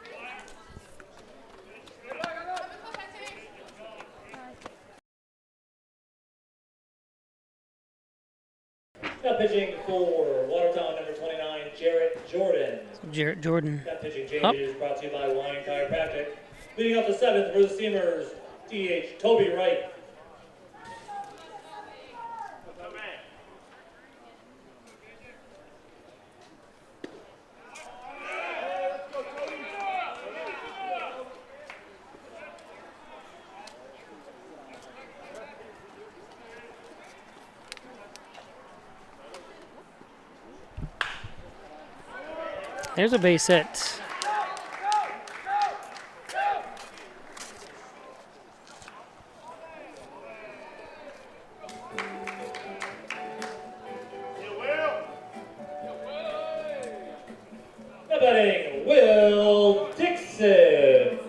Now pitching for Watertown, number 29, Jarrett Jordan. Jarrett Jordan. That pitching change is brought to you by Wine Chiropractic. Leading up the 7th for the Steamers, DH Toby Wright. There's a base hit. Now batting, Will Dixon.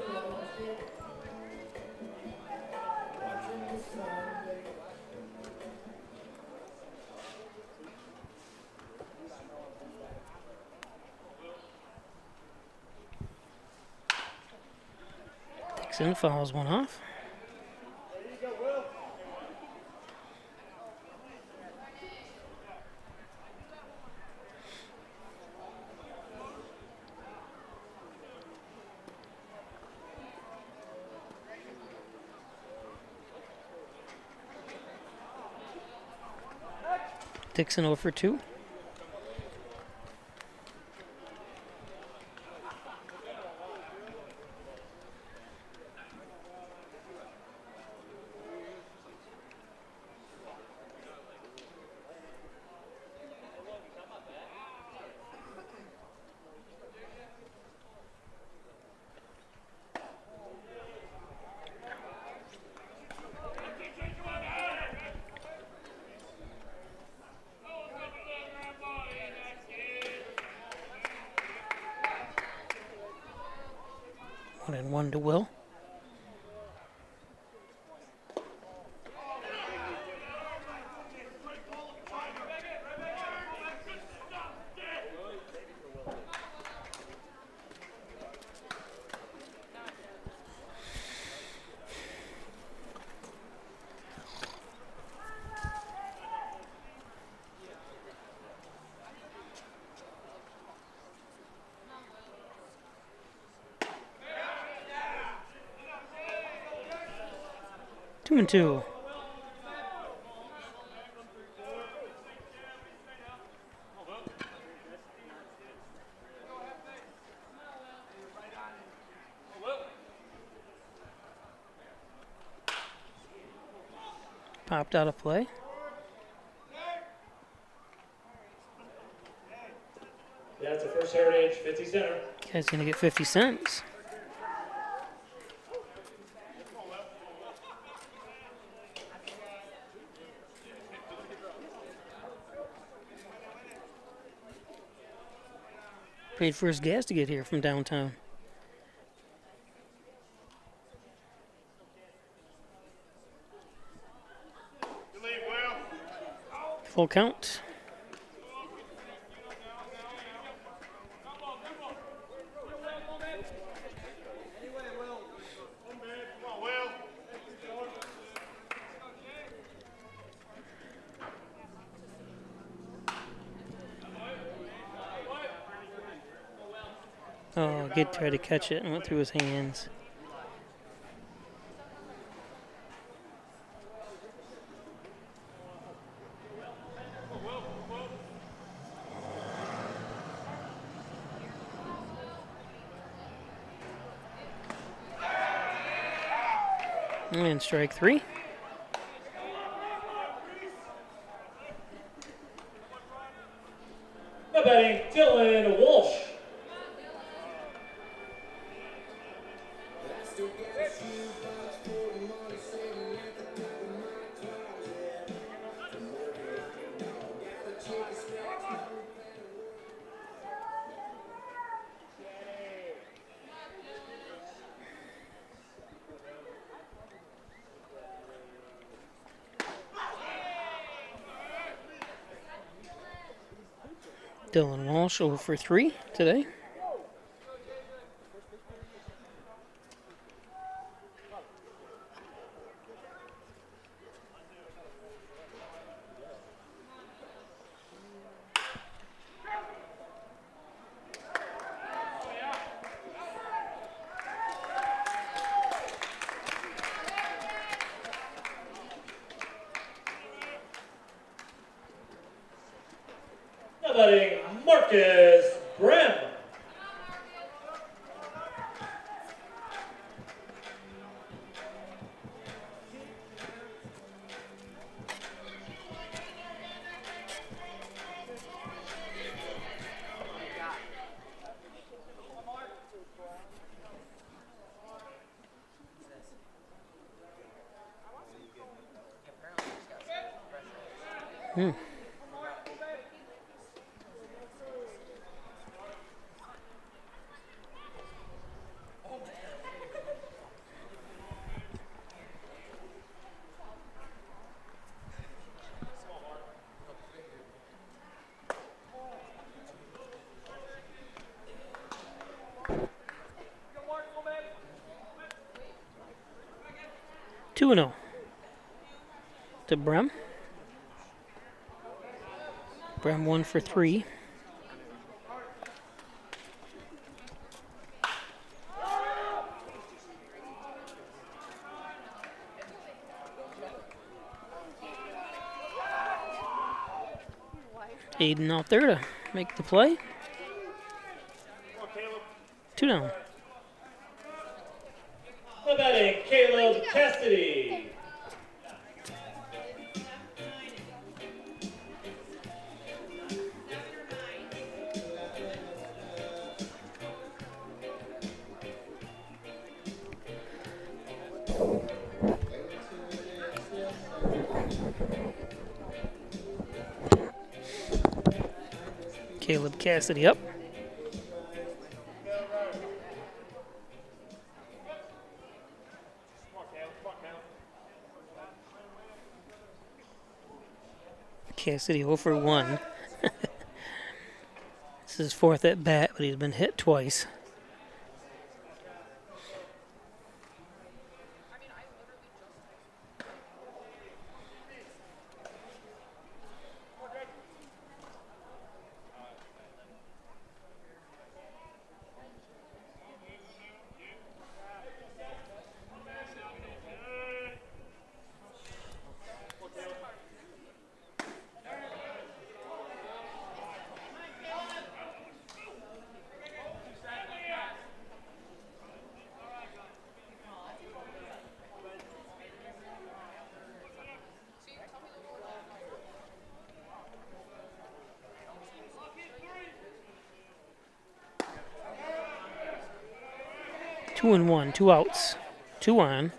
Dixon fouls one off. Dixon 0 for 2. One and one to Will. Two and two. Popped out of play. First Heritage, 50 center. Guy's going to get 50 cents. Paid for his gas to get here from downtown. Full count. Oh, Gid tried to catch it and went through his hands. And strike three. Now batting, Dylan Walsh. Dylan Walsh over for 3 today. Now batting, Marcus Brem. Hmm. Two and 0 to Brem. Brem 1 for 3. Aiden out there to make the play. 2 down. Now batting, Caleb Cassidy. Caleb Cassidy up. Cassidy 0 for 1. This is his 4th at bat, but he's been hit twice. 2-1, 2 outs, 2 on.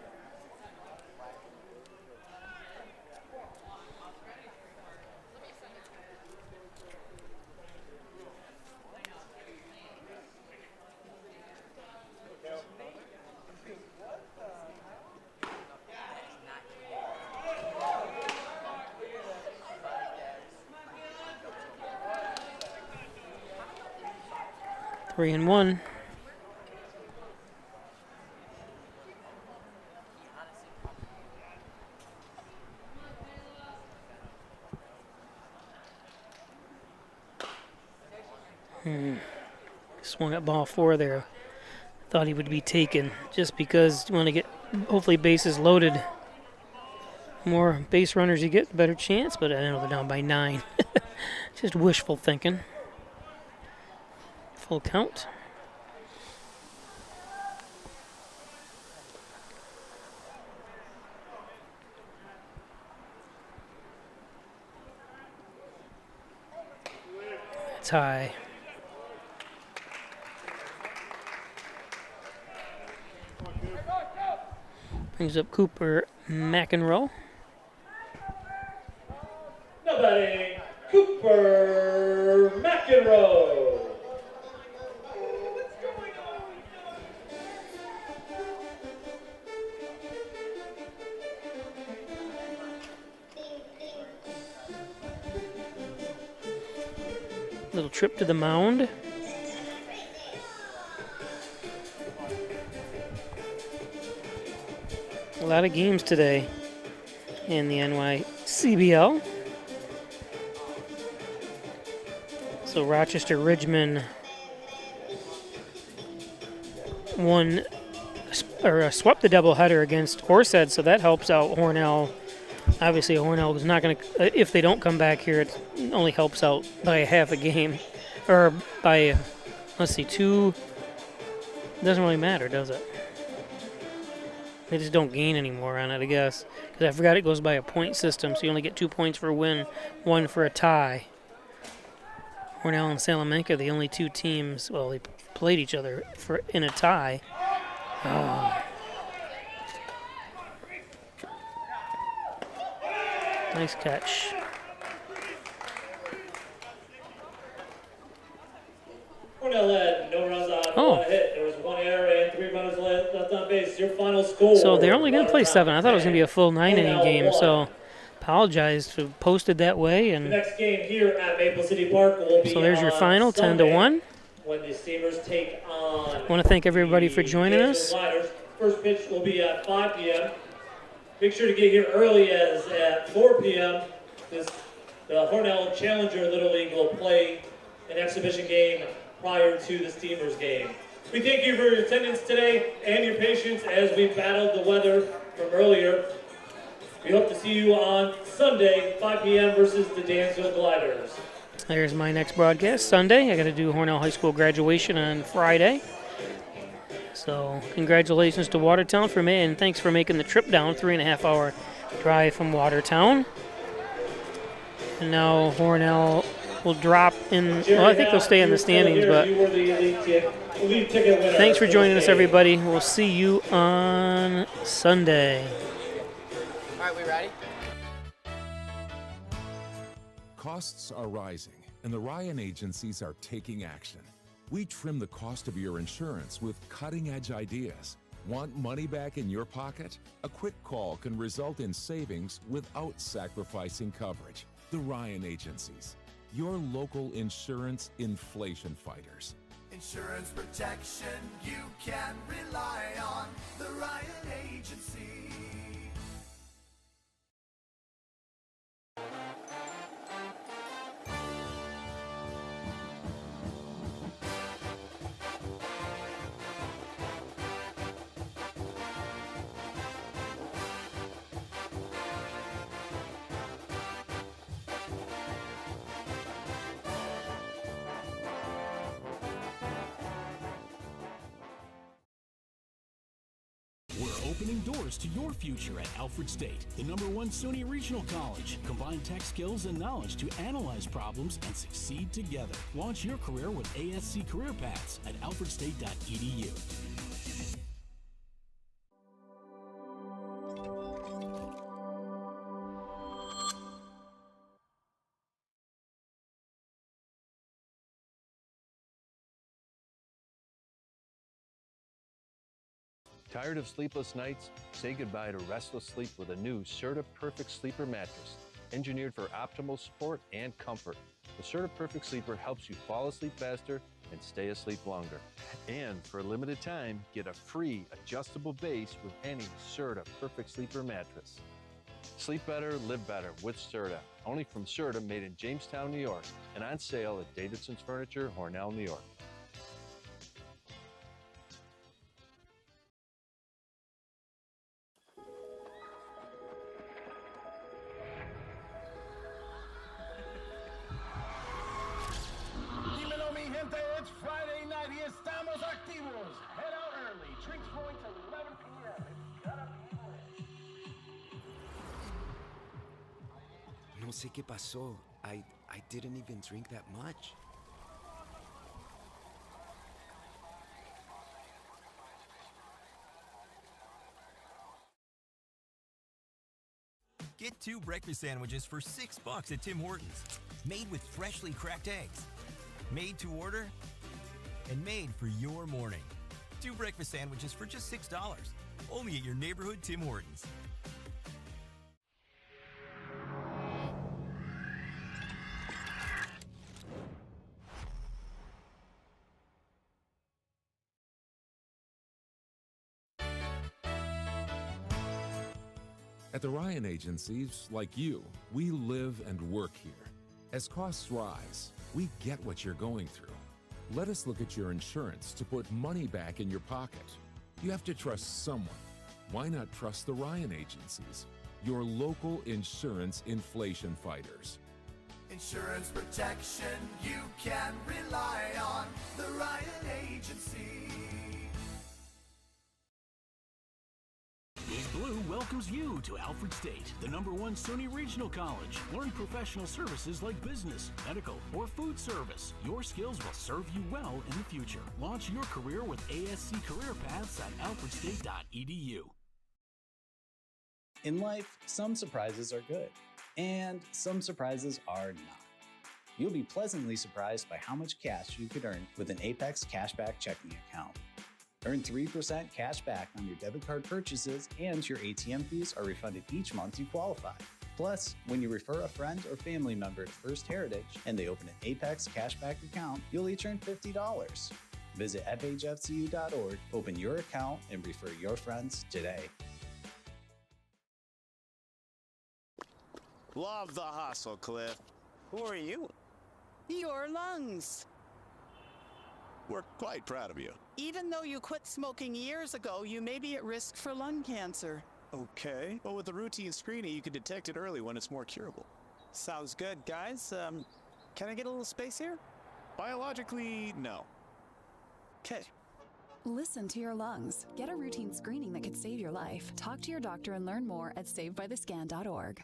Three and one. Swung at ball 4 there. Thought he would be taken just because you want to get hopefully bases loaded. More base runners you get, the better chance, but I know they're down by 9. Just wishful thinking. Full count. That's high. Brings up Cooper McEnroe. Nobody, Cooper McEnroe. Little trip to the mound. A lot of games today in the NYCBL. So Rochester Ridgeman swept the doubleheader against Horsehead, so that helps out Hornell. Obviously, Hornell is not going to, if they don't come back here, it only helps out by a half a game. Or by, let's see, 2. Doesn't really matter, does it? They just don't gain anymore on it, I guess. Because I forgot it goes by a point system, so you only get 2 points for a win, 1 for a tie. Hornell and Salamanca are the only 2 teams, well, they played each other in a tie. Nice catch. Hornell led, no runs on, 1 hit. There was 1 error and 3 runners left on base. Your final score. So they're only going to play 7. I thought it was going to be a full 9-inning game, so apologize to post it that way. And the next game here at Maple City Park will be so there's your final, 10-1. When the Steamers take on. I want to thank everybody for joining us. First pitch will be at 5 p.m. Make sure to get here early, as at 4 p.m. the Hornell Challenger Little League will play an exhibition game prior to the Steamers game. We thank you for your attendance today and your patience as we battled the weather from earlier. We hope to see you on Sunday, 5 p.m. versus the Dansville Gliders. There's my next broadcast, Sunday. I got to do Hornell High School graduation on Friday. So congratulations to Watertown for me, and thanks for making the trip down, 3.5-hour drive from Watertown. And now Hornell will drop in. Well, I think they'll stay in the standings, but thanks for joining us, everybody. We'll see you on Sunday. All right, we ready? Costs are rising, and the Ryan agencies are taking action. We trim the cost of your insurance with cutting-edge ideas. Want money back in your pocket? A quick call can result in savings without sacrificing coverage. The Ryan Agencies, your local insurance inflation fighters. Insurance protection you can rely on. The Ryan Agency. We're opening doors to your future at Alfred State, the #1 SUNY Regional College. Combine tech skills and knowledge to analyze problems and succeed together. Launch your career with ASC Career Paths at alfredstate.edu. Tired of sleepless nights? Say goodbye to restless sleep with a new Serta Perfect Sleeper mattress, engineered for optimal support and comfort. The Serta Perfect Sleeper helps you fall asleep faster and stay asleep longer. And for a limited time, get a free adjustable base with any Serta Perfect Sleeper mattress. Sleep better, live better with Serta. Only from Serta, made in Jamestown, New York, and on sale at Davidson's Furniture, Hornell, New York. Dímelo, mi gente, it's Friday night y estamos activos. Head out early. Drinks flowing till 11 p.m. It's gonna be lit. No sé qué pasó. I didn't even drink that much. Get 2 breakfast sandwiches for $6 at Tim Hortons. Made with freshly cracked eggs. Made to order and made for your morning. 2 breakfast sandwiches for just $6. Only at your neighborhood Tim Hortons. At the Ryan Agencies, like you, we live and work here. As costs rise, we get what you're going through. Let us look at your insurance to put money back in your pocket. You have to trust someone. Why not trust the Ryan Agencies, your local insurance inflation fighters? Insurance protection you can rely on. The Ryan Agency. East Blue welcomes you to Alfred State, the #1 SUNY Regional College. Learn professional services like business, medical, or food service. Your skills will serve you well in the future. Launch your career with ASC Career Paths at alfredstate.edu. In life, some surprises are good, and some surprises are not. You'll be pleasantly surprised by how much cash you could earn with an Apex Cashback checking account. Earn 3% cash back on your debit card purchases, and your ATM fees are refunded each month you qualify. Plus, when you refer a friend or family member to First Heritage and they open an Apex Cashback account, you'll each earn $50. Visit fhfcu.org, open your account, and refer your friends today. Love the hustle, Cliff. Who are you? Your lungs. We're quite proud of you. Even though you quit smoking years ago, you may be at risk for lung cancer. Okay. But with the routine screening, you can detect it early when it's more curable. Sounds good, guys. Can I get a little space here? Biologically, no. Okay. Listen to your lungs. Get a routine screening that could save your life. Talk to your doctor and learn more at savebythescan.org.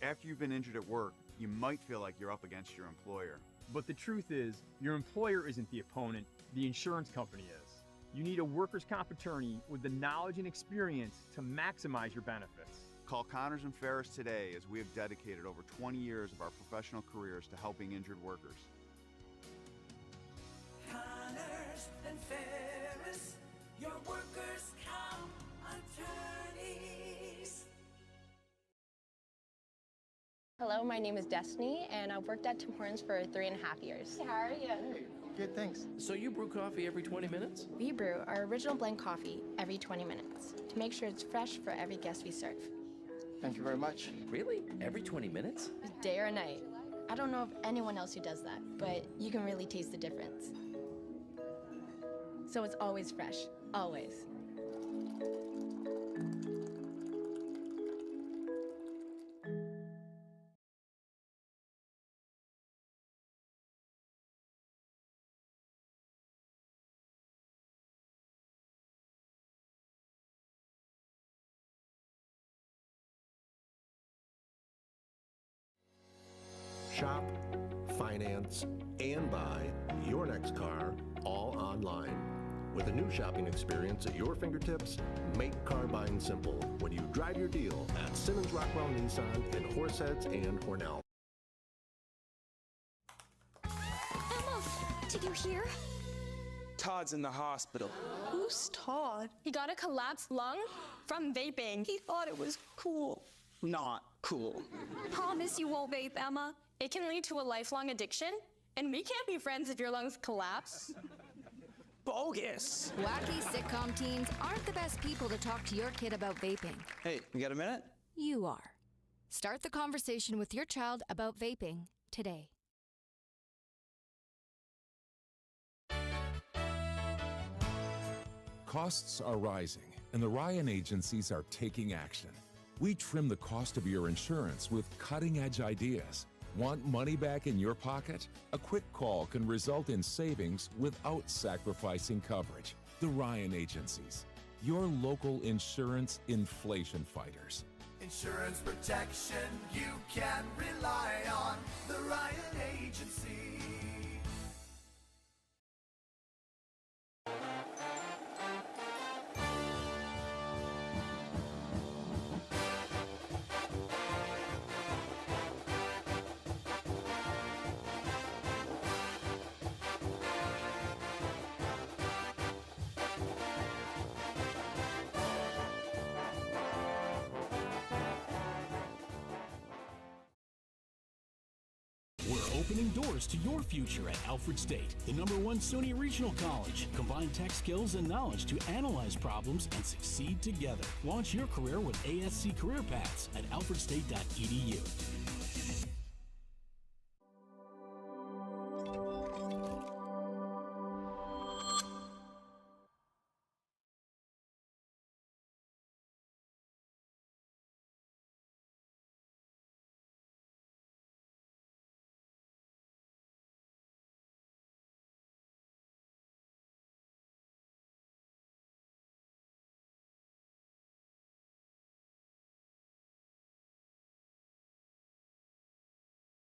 After you've been injured at work, you might feel like you're up against your employer. But the truth is, your employer isn't the opponent, the insurance company is. You need a workers' comp attorney with the knowledge and experience to maximize your benefits. Call Connors and Ferris today, as we have dedicated over 20 years of our professional careers to helping injured workers. Connors and Ferris, your workers' comp attorneys. Hello, my name is Destiny, and I've worked at Tim Hortons for 3.5 years. How are you? Hey, good, thanks. So you brew coffee every 20 minutes? We brew our original blend coffee every 20 minutes to make sure it's fresh for every guest we serve. Thank you very much. Really? Every 20 minutes? Day or night. I don't know of anyone else who does that, but you can really taste the difference. So it's always fresh, always. Shop, finance, and buy your next car all online. With a new shopping experience at your fingertips, make car buying simple when you drive your deal at Simmons Rockwell Nissan in Horseheads and Emma, did you hear? Todd's in the hospital. Who's Todd? He got a collapsed lung from vaping. He thought it was cool. Not cool. Promise you won't vape, Emma. It can lead to a lifelong addiction, and we can't be friends if your lungs collapse. Bogus. Wacky sitcom teens aren't the best people to talk to your kid about vaping. Hey, you got a minute? You are. Start the conversation with your child about vaping today. Costs are rising, and the Ryan agencies are taking action. We trim the cost of your insurance with cutting-edge ideas. Want money back in your pocket? A quick call can result in savings without sacrificing coverage. The Ryan agencies, your local insurance inflation fighters. Insurance protection you can rely on. The Ryan Agency. We're opening doors to your future at Alfred State, the #1 SUNY Regional College. Combine tech skills and knowledge to analyze problems and succeed together. Launch your career with ASC Career Paths at alfredstate.edu.